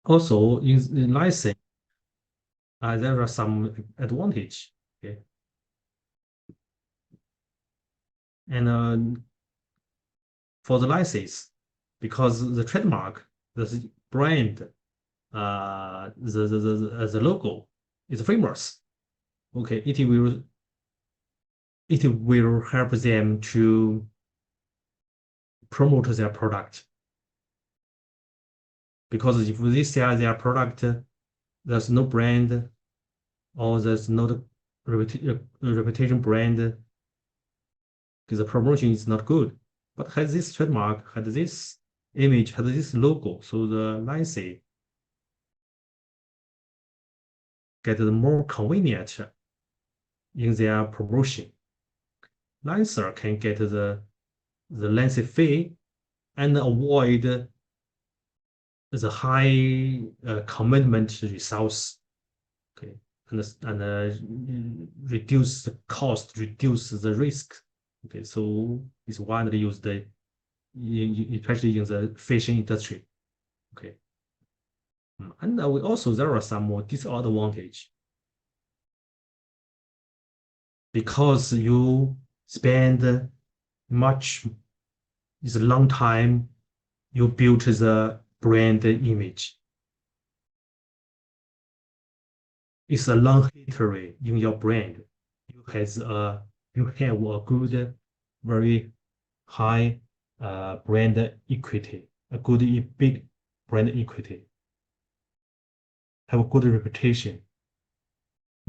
also in license, there are some advantage. Okay, and for the license, because the trademark, the brand, the logo is famous. Okay, it will help them to promote their product. Because if they sell their product, there's no brand, or there's no reputation brand, because the promotion is not good. But has this trademark, has this image, has this logo, so the license get more convenient in their promotion. License can get the license fee and avoid the high commitment results. Okay, and reduce the cost, reduce the risk. Okay, so it's widely used, especially in the fashion industry. Okay, and we also there are some more disadvantage, because you spend much, it's a long time, you build the brand image. It's a long history in your brand. You have a good, very high brand equity, a good big brand equity, have a good reputation.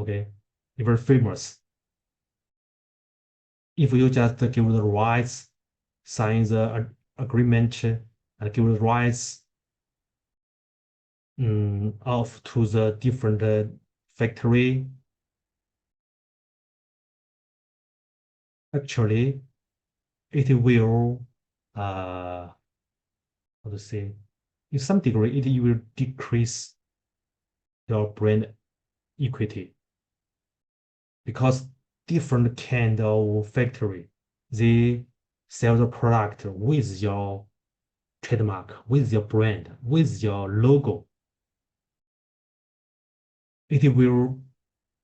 Okay, you're very famous. If you just give the rights, sign the agreement, and give the rights off to the different factory, actually it will how to say, in some degree it will decrease your brand equity, because different kind of factory, they sell the product with your trademark, with your brand, with your logo. It will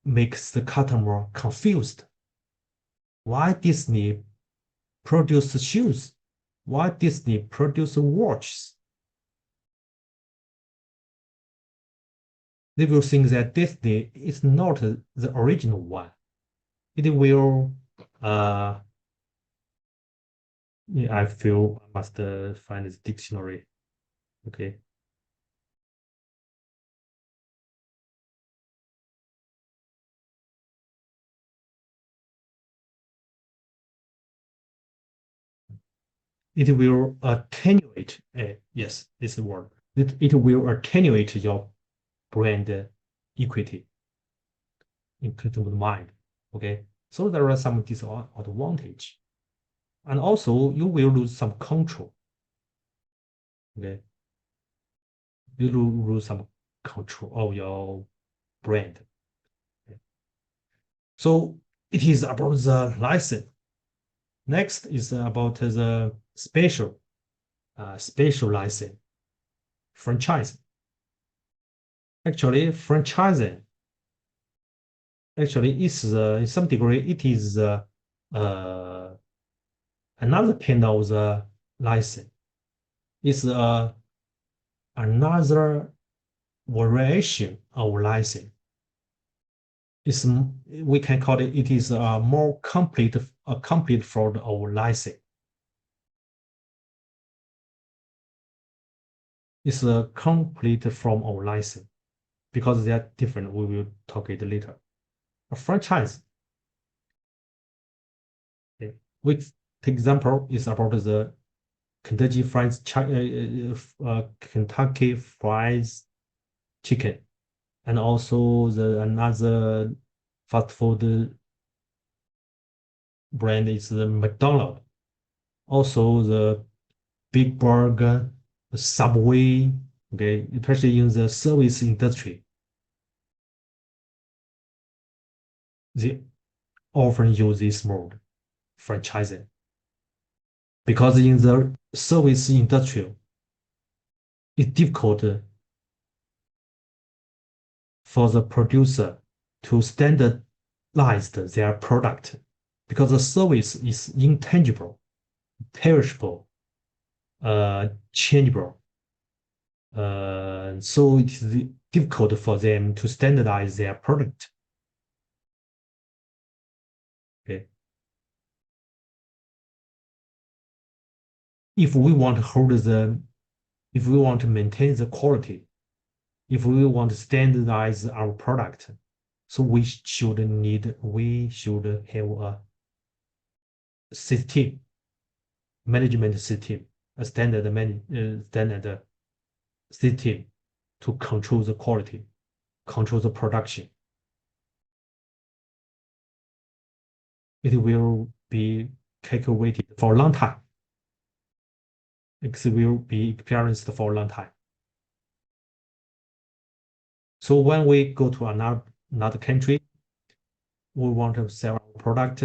make the customer confused. Why Disney produce shoes? Why Disney produce watches? They will think that Disney is not the original one. It will I feel I must find this dictionary. Okay. it will attenuate. Yes, this is the word. It will attenuate your brand equity into the mind. Okay, so there are some disadvantage, and also you will lose some control. Okay, you lose some control of your brand. Okay. So it is about the license. Next is about the special license, franchise. Actually, franchising is in some degree it is another kind of the license. It's another variation of license. It's, we can call it, it is a more complete form of license. It's a complete form of license because they are different. We will talk it later. A franchise. Okay. Which example is about the Kentucky Fried Chicken, and also the another fast food brand is the McDonald's. Also the Big Burger, the Subway, okay, especially in the service industry. They often use this mode, franchising, because in the service industry, it's difficult for the producer to standardize their product because the service is intangible, perishable, changeable. So it is difficult for them to standardize their product. Okay. If we want to if we want to maintain the quality, if we want to standardize our product, so we should have a system, management system, a standard system to control the quality, control the production. It will be calculated for a long time. It will be experienced for a long time. So when we go to another country, we want to sell our product.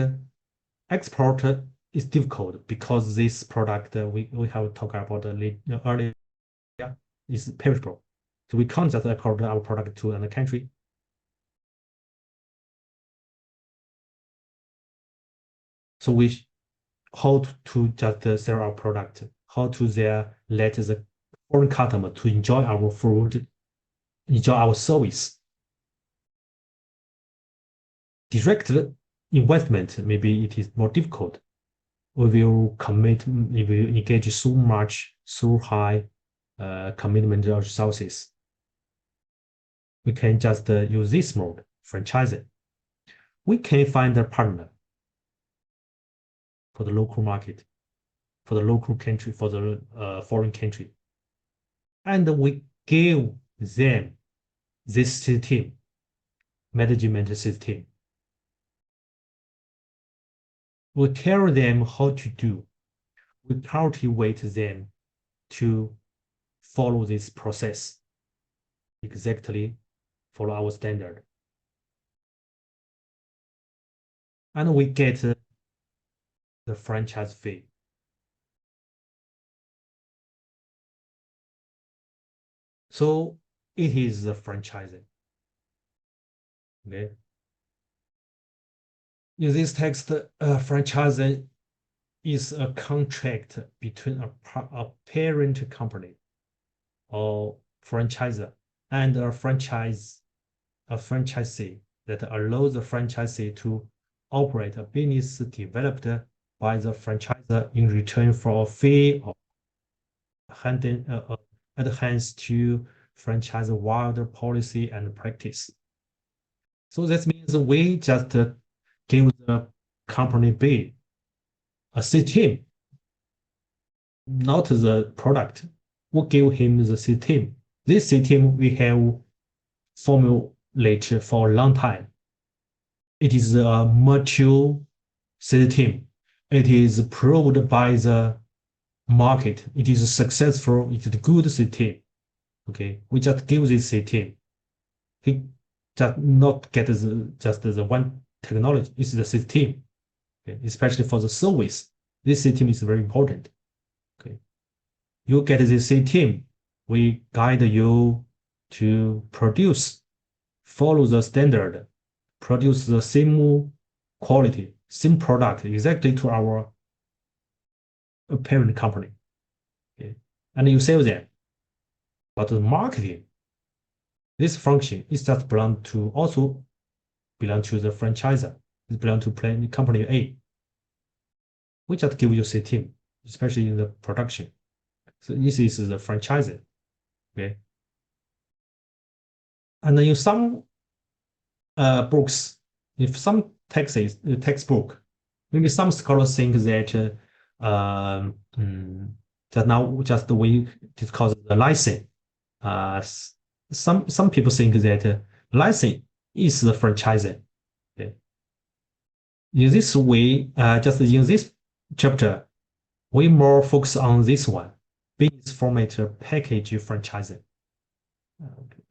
Export is difficult because this product we have talked about earlier is perishable. So we can't just export our product to another country. So how to just sell our product, how to let the foreign customer to enjoy our food, enjoy our service. Direct investment, maybe it is more difficult. We will engage so high commitment of resources. We can just use this mode, franchising. We can find a partner for the local market, for the local country, for the foreign country. And we give them this system, management system. We tell them how to do. We cultivate them to follow this process, exactly follow our standard. And we get the franchise fee. So it is the franchising. Okay. In this text, franchising is a contract between a parent company or franchisor and a franchisee that allows the franchisee to operate a business developed by the franchisor in return for a fee or adherence to franchise wider policy and practice. So that means we just give the company B a system not the product. We give him the system. This system we have formulated for a long time. It is a mature system. It is proved by the market. It is successful. It is a good system. Okay, we just give this system. He just not get just the one technology. It's the system. Okay, especially for the service. This system is very important. Okay, you get this system. We guide you to produce, follow the standard, produce the same quality, same product exactly to our parent company. Okay, and you sell them. But the marketing, this function is just also belong to the franchisor. It belongs to company A. We just give you system, especially in the production. So this is the franchisor. Okay. And then in some books, if some textbook, maybe some scholars think that that now just we discuss the license. Some people think that license is the franchisor. Okay. In this way, just in this chapter, we more focus on this one, business format package franchising. Okay.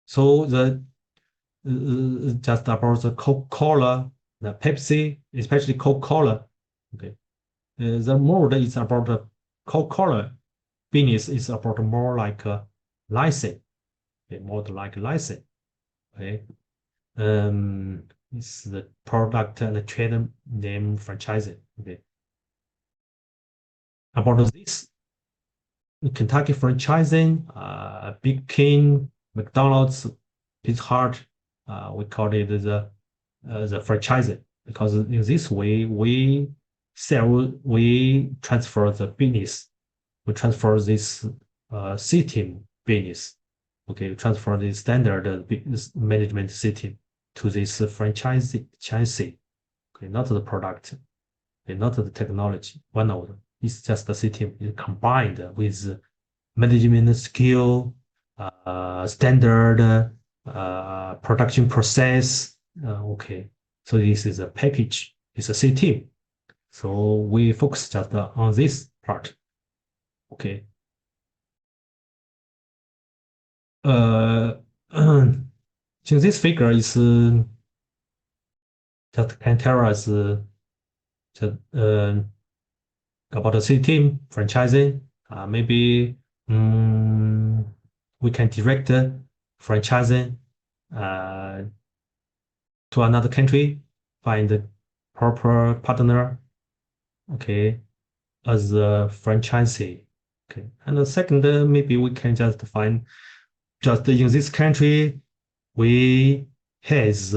So the just about the Coca-Cola, the Pepsi, especially Coca-Cola. Okay, the mode is about the Coca-Cola business is about more like a license, okay, more like license. Okay, it's the product and the trade name franchising. Okay, about this, Kentucky franchising, Big King, McDonald's, Pizza Hut, we call it the franchising, because in this way we transfer the business, we transfer this system business, okay, transfer the standard business management system to this franchisee, okay, not the product, okay, not the technology. One of them is just the system is combined with management skill, standard, production process. Okay, so this is a package, it's a system. So we focus just on this part. Okay. Since this figure is just can tell us about the system franchising. Maybe we can direct franchising to another country, find the proper partner, okay, as a franchisee. Okay, and the second, maybe we can just find just in this country, we has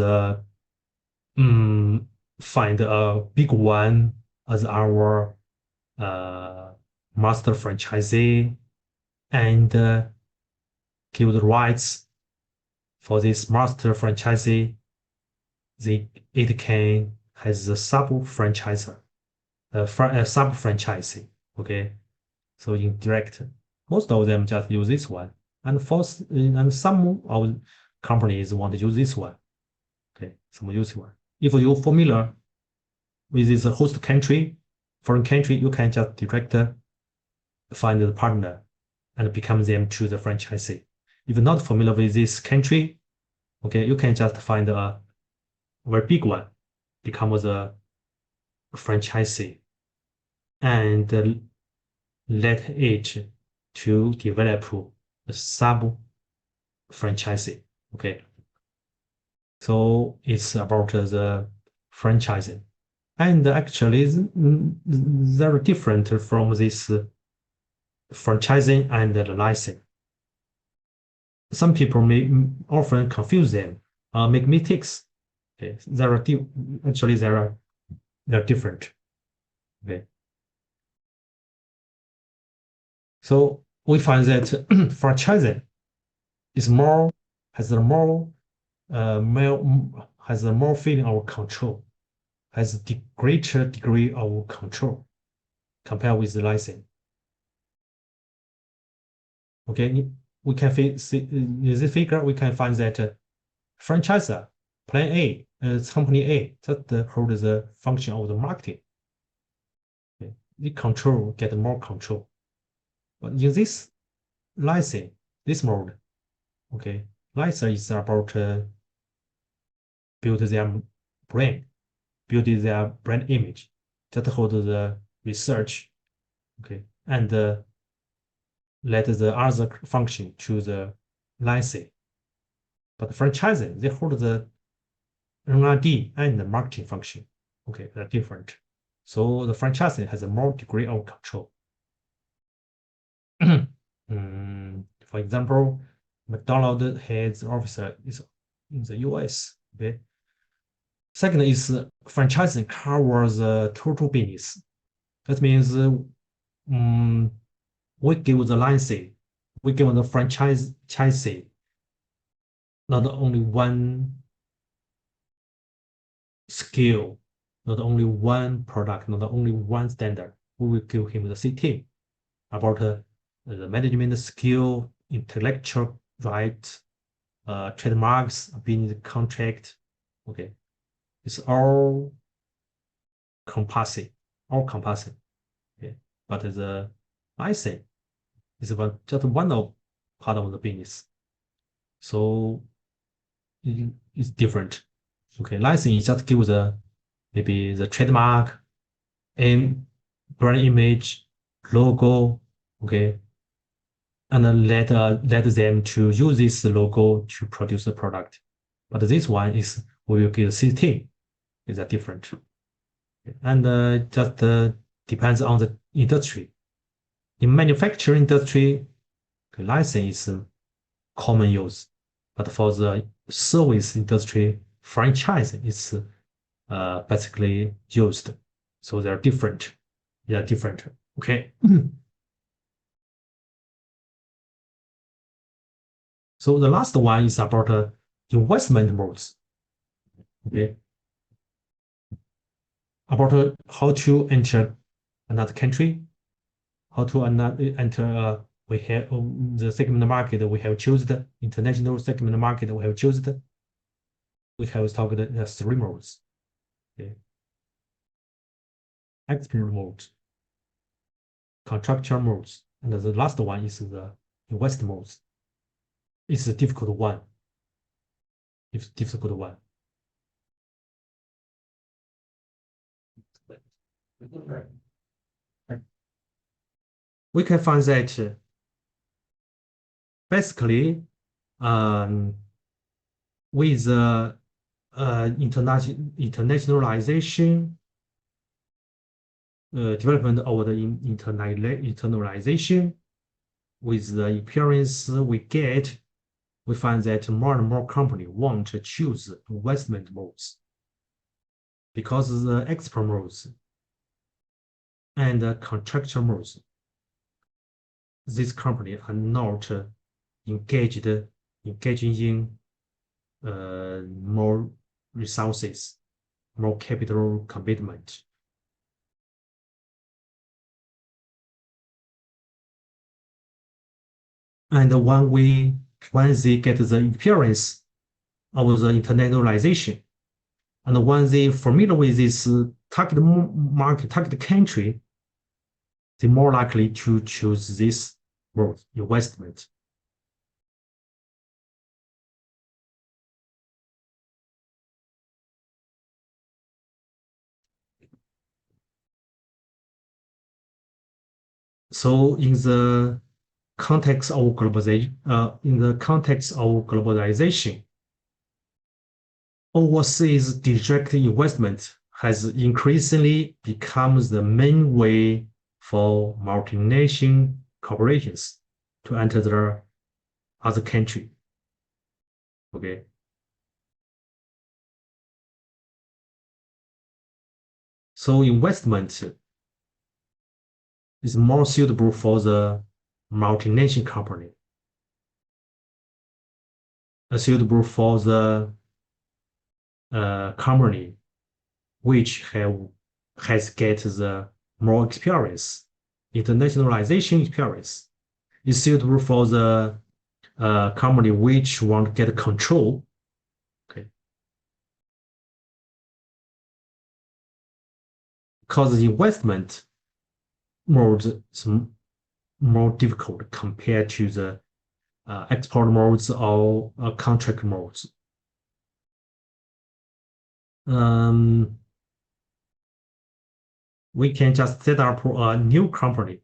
find a big one as our master franchisee and give the rights for this master franchisee. It can has a sub franchisor, sub franchisee. Okay, so in direct, most of them just use this one, and some of companies want to use this one. Okay, some use one. If you're familiar with this host country, foreign country, you can just direct find the partner and become them to the franchisee. If you're not familiar with this country, okay, you can just find a very big one, become the franchisee, and let it to develop a sub franchisee. Okay, so it's about the franchising, and actually they're different from this franchising and the license. Some people may often confuse them, make mistakes. Okay, they're different. Okay, so we find that franchising is has a more feeling of control. has a greater degree of control compared with the license. Okay, we can see in this figure, we can find that franchisor, plan A, company A, that holds the function of the marketing. Okay. The control get more control. But in this license, this mode, okay, license is about build their brand, build their brand image, that hold the research, okay, and let the other function to the license. But franchising, they hold the R&D and the marketing function. Okay, they're different. So the franchising has a more degree of control. For example, McDonald's head office is in the US. Okay. Second is franchising covers the total business. That means we give the license, we give the franchisee not only one skill, not only one product, not only one standard. We will give him the CT about the management skill, intellectual right, trademarks, business contract. Okay, it's all compassing, Okay, but the license is just one of part of the business. So it's different. Okay, license just give the maybe the trademark and brand image, logo, okay, and then let them to use this logo to produce the product. But this one is we will give CT, is that different, and just depends on the industry. In manufacturing industry, the license is common use, but for the service industry, franchise is basically used. So they're different. Okay. So the last one is about investment modes. Okay. About how to enter another country, how to enter. We have the segment market we have chosen, international segment market we have chosen. We have talked 3 modes. Okay. Expert mode, contractual modes, and the last one is the invest modes. It's a difficult one. We can find that basically with internationalization, development of the internalization, with the experience we get, we find that more and more companies want to choose investment modes, because the export modes and the contractual modes, these companies are not engaging in more resources, more capital commitment. And when they get the experience of the internationalization, and when they familiar with this target market, target country, they're more likely to choose this mode, investment. So in the context of globalization, overseas direct investment has increasingly become the main way for multinational corporations to enter the other country. Okay. So investment is more suitable for the multinational company, suitable for the company which has get the more experience, internationalization experience. Is suitable for the company which want to get control. Okay. Because the investment mode is more difficult compared to the export modes or contract modes. We can just set up a new company.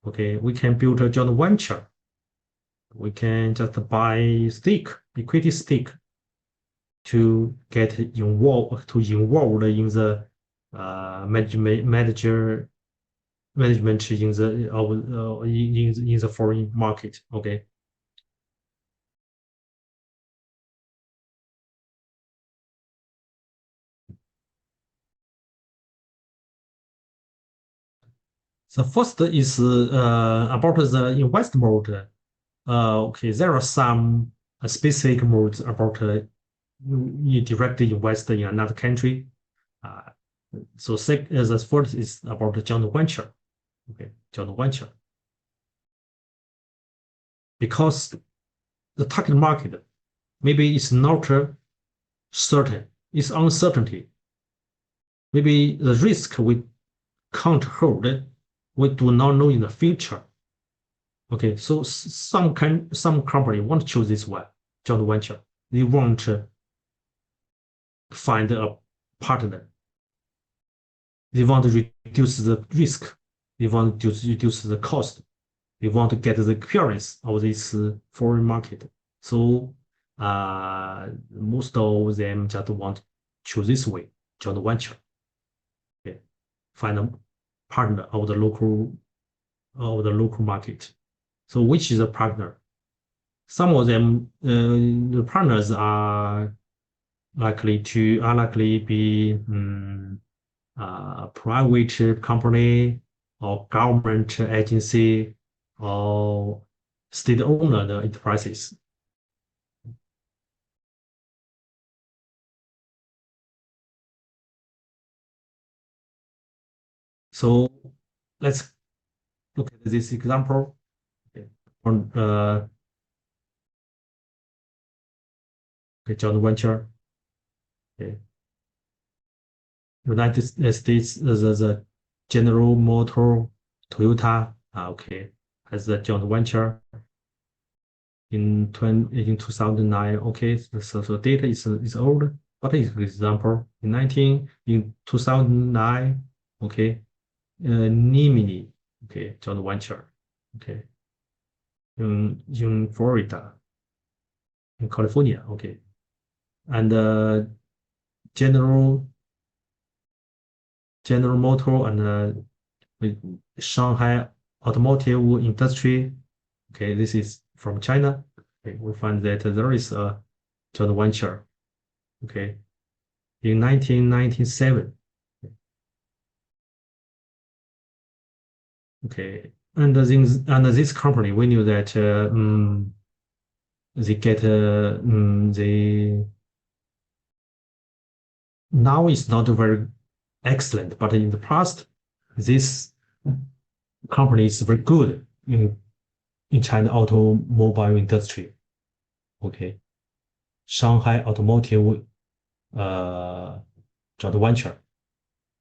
Okay, we can build a joint venture. We can just buy equity stake to get involved in the management in the foreign market. Okay. The first is about the invest mode. Okay, there are some specific modes about you directly invest in another country. So the first is about the joint venture. Okay, joint venture. Because the target market maybe it's not certain, it's uncertainty. Maybe the risk we can't hold, we do not know in the future. Okay, so some company want to choose this one, joint venture. They want to find a partner. They want to reduce the risk. They want to reduce the cost. They want to get the experience of this foreign market. So most of them just want to choose this way, joint venture. Okay, find a partner of the local market. So which is a partner? Some of them, the partners are likely be private company or government agency or state-owned enterprises. So let's look at this example. Okay. Joint venture. Okay. United States, the General Motor, Toyota, okay, has a joint venture in 2009. Okay, so the data is old, but it's an example. In 2009, okay, Nimini, okay, joint venture, okay, in Florida, in California, okay, and General Motor and Shanghai automotive industry. Okay, this is from China. Okay, we find that there is a joint venture. Okay, in 1997. Okay, and this company, we knew that they get they now it's not very excellent, but in the past, this company is very good in China automobile industry. Okay, Shanghai automotive joint venture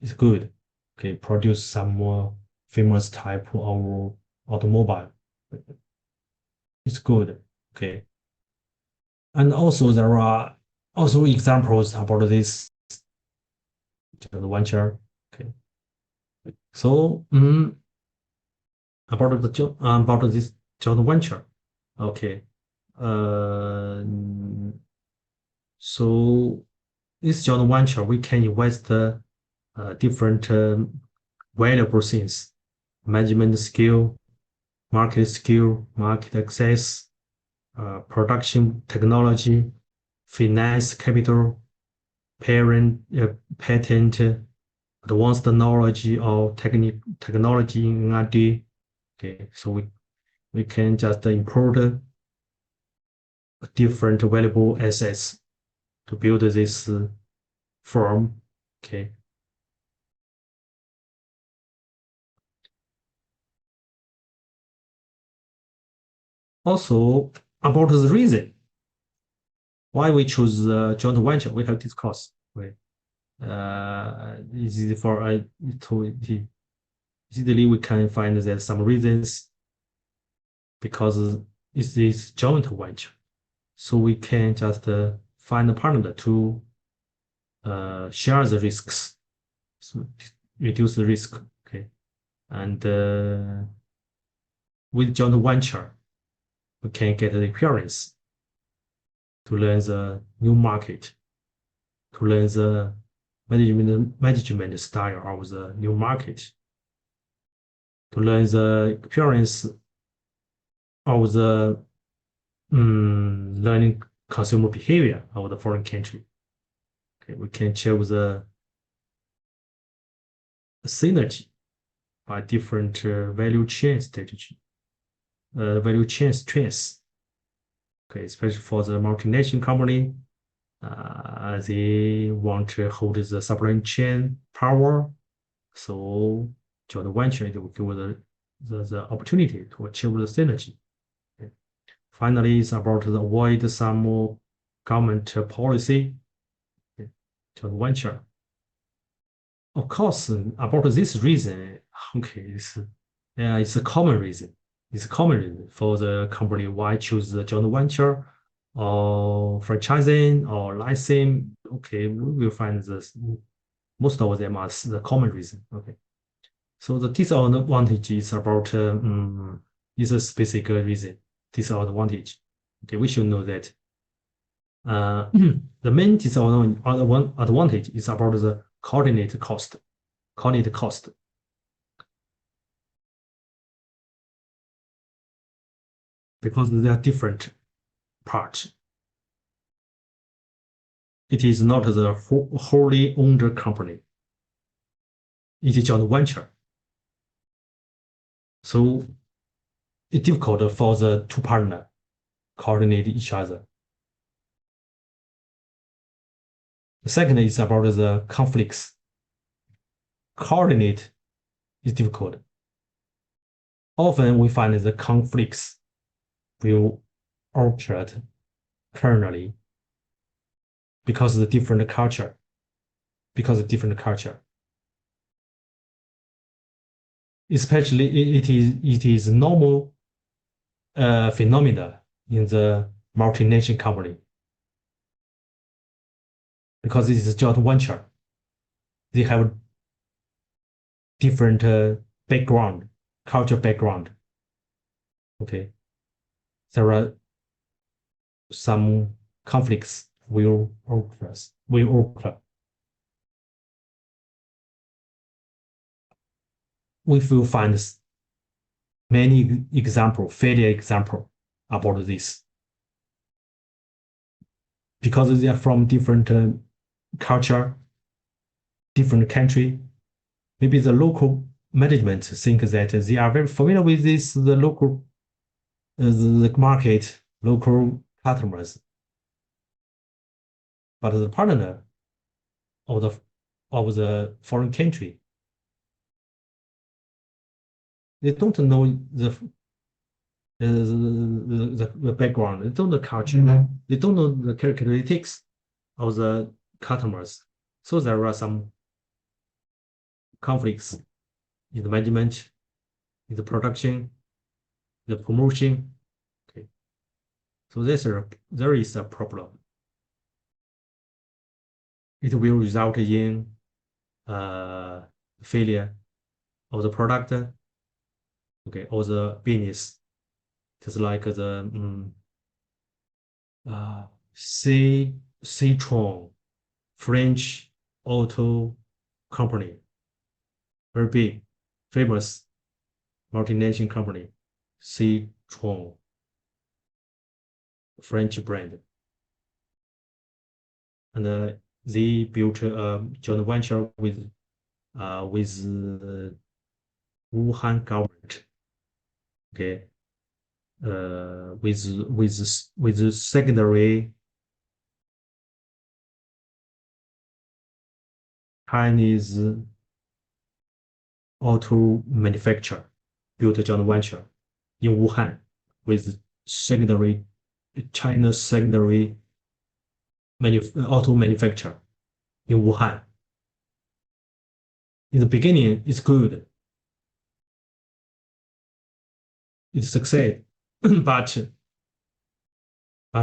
is good. Okay, produce some more famous type of automobile. It's good. Okay, and also there are also examples about this joint venture. Okay, so about this joint venture. Okay, so this joint venture we can invest different valuable things: management skill, market access, production technology, finance capital, patent, advanced knowledge of technology in R&D. Okay, so we can just import different valuable assets to build this firm Okay. Also, about the reason why we choose joint venture, we have discussed. Right? Easy for easily we can find that some reasons because it is joint venture, so we can just find a partner to share the risks, so reduce the risk. Okay, and with joint venture, we can get the experience to learn the new market, to learn the management style of the new market, to learn the experience of the learning consumer behavior of the foreign country. Okay, we can choose the synergy by different value chain strategy, value chain strengths. Okay, especially for the multinational company, they want to hold the supply chain power. So joint venture will give the opportunity to achieve the synergy. Okay. Finally, it's about to avoid some government policy. Okay. Joint venture. Of course, about this reason, okay, it's a common reason. It's a common reason for the company why choose the joint venture or franchising or licensing. Okay, we will find this. Most of them are the common reason. Okay, so the disadvantage is about is a specific reason. Disadvantage. Okay, we should know that. The main disadvantage is about the coordinate cost. Coordinate cost. Because they are different parts. It is not the wholly owned company. It is joint venture. So it's difficult for the two partners coordinate each other. The second is about the conflicts. Coordinate is difficult. Often we find the conflicts will occur currently because of the different culture. Especially it is normal phenomena in the multinational company because it is a joint venture. They have different culture background. Okay, there are some conflicts will occur. We will find many failure example about this because they are from different culture, different country. Maybe the local management think that they are very familiar with the local the market, local customers, but the partner of the foreign country, they don't know the background, they don't know the culture, they don't know the characteristics of the customers. So there are some conflicts in the management, in the production, the promotion. Okay, so there is a problem. It will result in failure of the product, okay, or the business, just like the Citroën, French auto company, very big, famous multinational company, Citroën, French brand, and they built a joint venture with Wuhan government. Okay, with secondary Chinese auto manufacturer built a joint venture in Wuhan with China's secondary auto manufacturer in Wuhan. In the beginning, it's good. It succeeds, but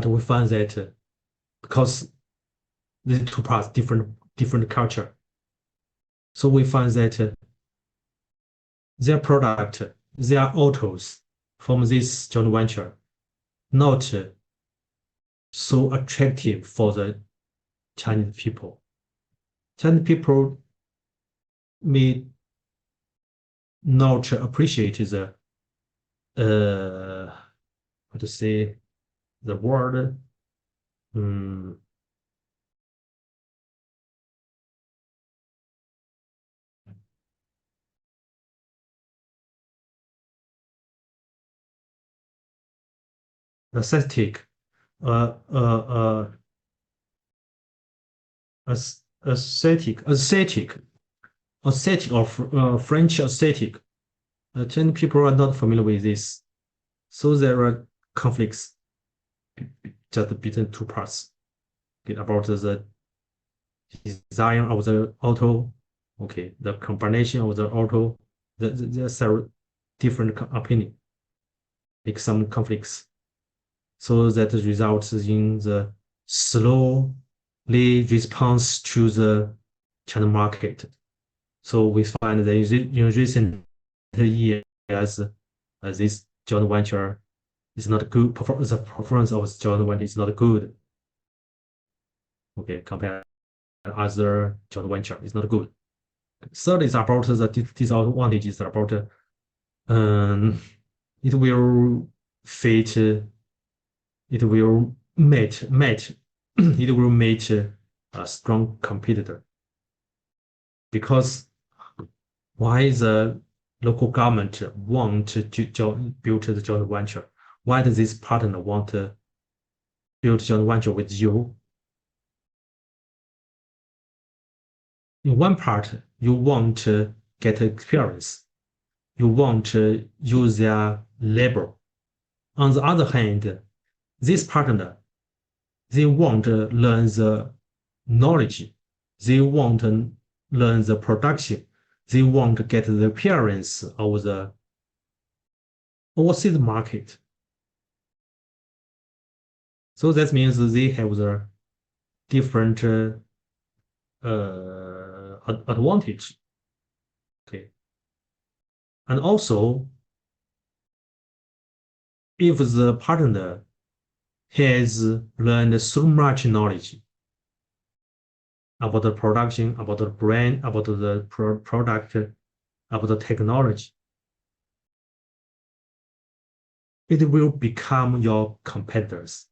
we find that because these two parts different culture, so we find that their product, their autos from this joint venture, not so attractive for the Chinese people. Chinese people may not appreciate the how to say the word aesthetic aesthetic of French aesthetic. Chinese people are not familiar with this, so there are conflicts just between two parts. Okay, about the design of the auto, okay, the combination of the auto, there's a different opinion, like some conflicts. So that results in the slowly response to the China market. So we find that in recent years, this joint venture is not good. The performance of this joint venture is not good. Okay, compared to other joint venture, it's not good. Third is about the disadvantages about it will fit. It will meet it will meet a strong competitor, because why the local government want to build the joint venture? Why does this partner want to build joint venture with you? In one part, you want to get experience. You want to use their labor. On the other hand, this partner, they want to learn the knowledge. They want to learn the production. They want to get the appearance of the overseas market. So that means they have the different advantage. Okay. And also, if the partner has learned so much knowledge about the production, about the brand, about the product, about the technology, it will become your competitors.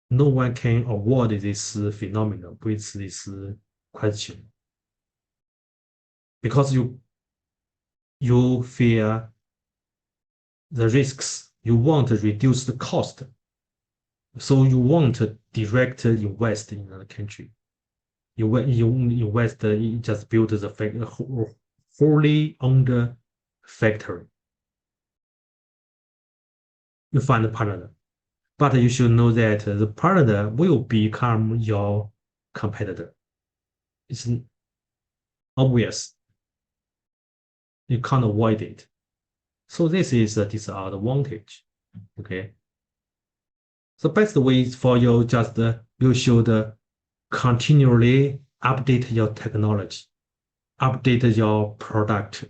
No one can avoid this phenomenon with this question, because you fear the risks. You want to reduce the cost, so you want to direct invest in the country. You invest, you just build the fully owned factory. You find a partner, but you should know that the partner will become your competitor. It's obvious. You can't avoid it. So this is a disadvantage. Okay. The best way is for you just you should continually update your technology, update your product.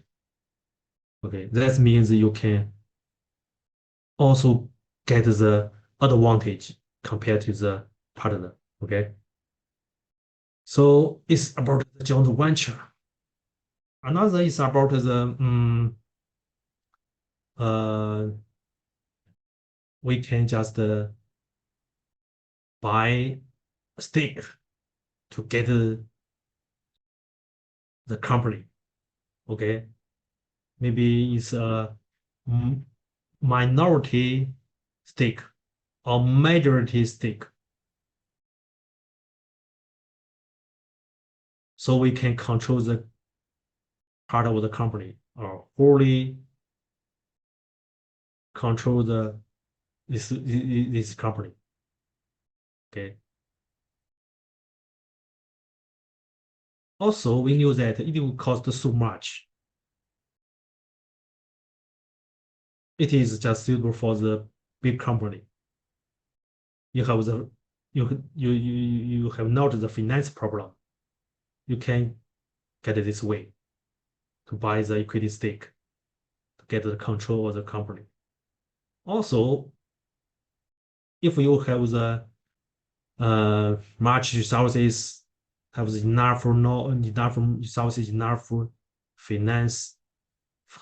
Okay, that means you can also get the advantage compared to the partner. Okay. So it's about the joint venture. Another is about the we can just buy a stake to get the company. Okay, maybe it's a minority stake or majority stake. so we can control the part of the company or wholly control this company. Okay. Also, we knew that it will cost so much. It is just suitable for the big company. You have you have not the finance problem. You can get it this way to buy the equity stake to get the control of the company. Also, if you have the much resources, have enough resources, enough finance,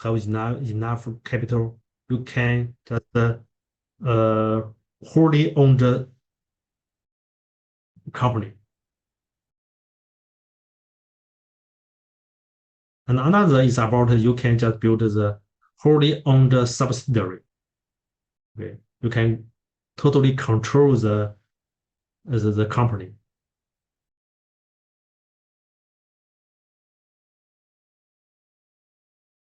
have enough capital, you can just wholly own the company. And another is about you can just build the wholly owned subsidiary. Okay, you can totally control the company.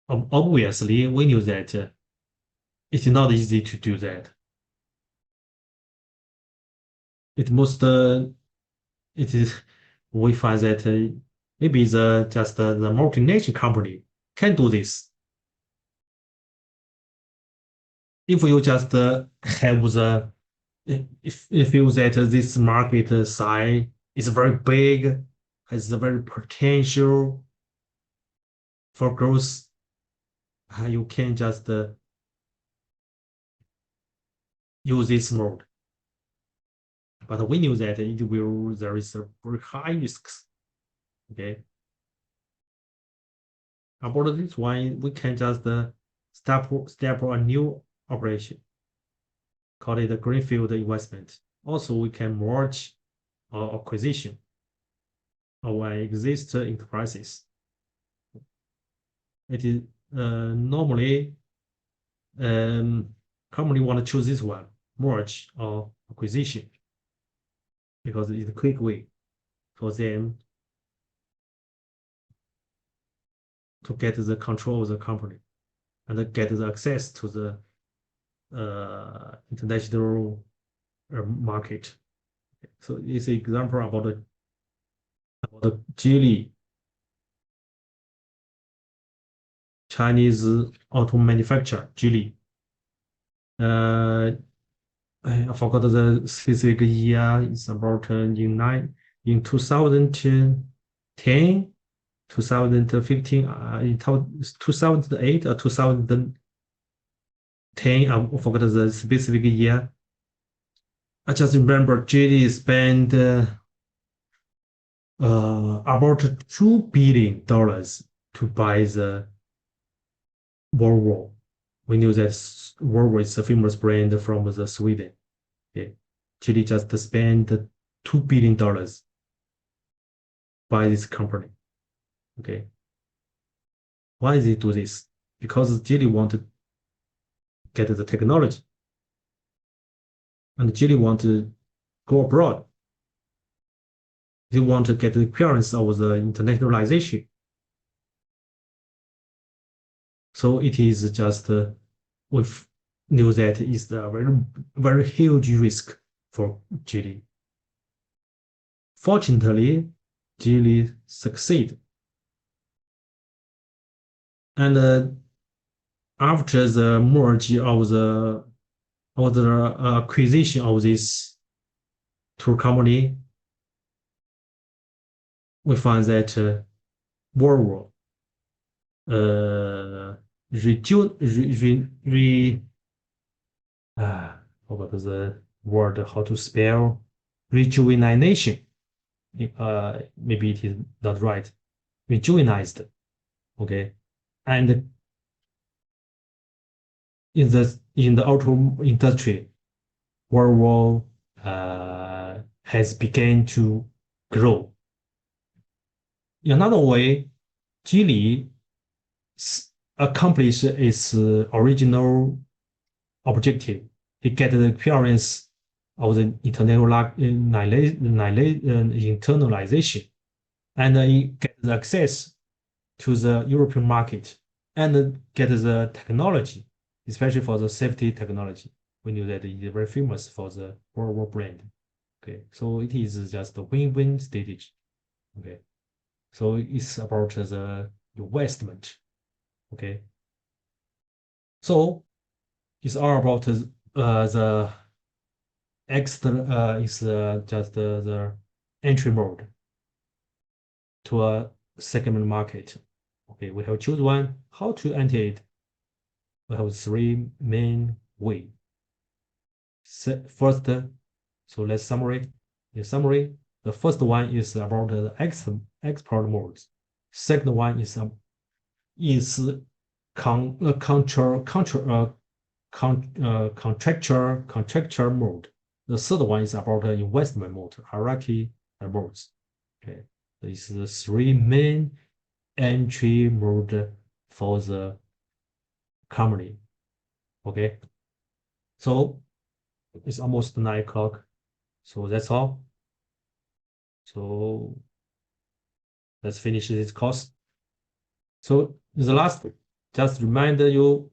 Obviously, we knew that it's not easy to do that. It is we find that maybe the multinational company can do this. If you just have the if you that this market size is very big, has a very potential for growth, you can just use this mode. But we knew that there is a very high risks. Okay. About this one, we can just start a new operation, call it a greenfield investment. Also, we can merge or acquisition of existing enterprises. It is normally company want to choose this one, merge or acquisition, because it's a quick way for them to get the control of the company and get the access to the international market. So it's an example about the Geely, Chinese auto manufacturer, Geely. I forgot the specific year. It's about in 2010, 2015, 2008 or 2010. I forgot the specific year. I just remember Geely spent about $2 billion to buy the Volvo. We knew that Volvo is a famous brand from the Sweden. Okay. Geely just spent $2 billion by this company. Okay. Why did they do this? Because Geely wanted to get the technology, and Geely want to go abroad. They want to get the appearance of the internationalization. So it is just we knew that is a very huge risk for Geely. Fortunately, Geely succeed. And after the merge of the acquisition of this two company, we find that Volvo forgot the word how to spell rejuvenation. Maybe it is not right. Rejuvenized. Okay. And in the auto industry, Volvo has begun to grow. In another way, Geely accomplished its original objective. It get the appearance of the internalization, and get the access to the European market and get the technology, especially for the safety technology. We knew that it is very famous for the worldwide brand. Okay, so it is just a win-win strategy. Okay, so it's about the investment. Okay, so it's all about the extra is just the entry mode to a segment market. Okay, we have choose one. How to enter it? We have three main way. First, so let's summary. In summary, the first one is about the export modes. Second one is contractual mode. The third one is about the investment mode, hierarchy modes. Okay, these are the three main entry mode for the company. Okay, so it's almost 9 o'clock. So that's all. So let's finish this course. So the last, just remind you,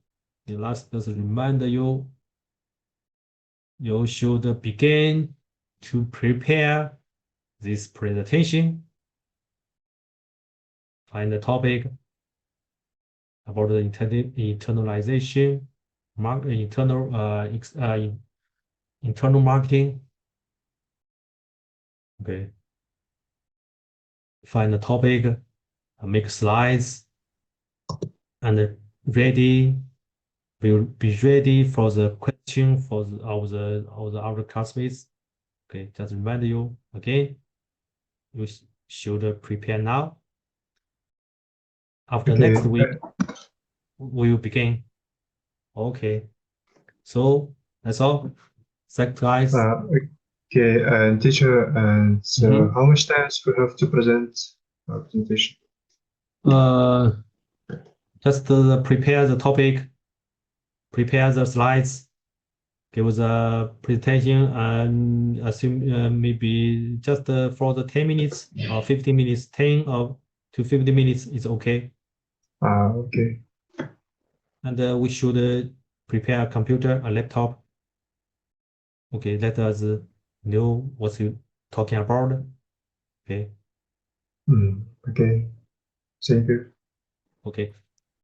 you should begin to prepare this presentation. Find the topic about the internalization, internal marketing. Okay. Find the topic, make slides, and will be ready for the question for of the other classmates. Okay, just remind you again, you should prepare now. After next week, we will begin. Okay, so that's all. Thanks, guys. Okay, and teacher, and so how much time we have to present our presentation? Just prepare the topic, prepare the slides, give the presentation, and assume maybe just for the 10 minutes or 15 minutes, 10 to 50 minutes is okay. Okay. And we should prepare a computer, a laptop. Okay, let us know what you're talking about. Okay. Okay. Thank you. Okay.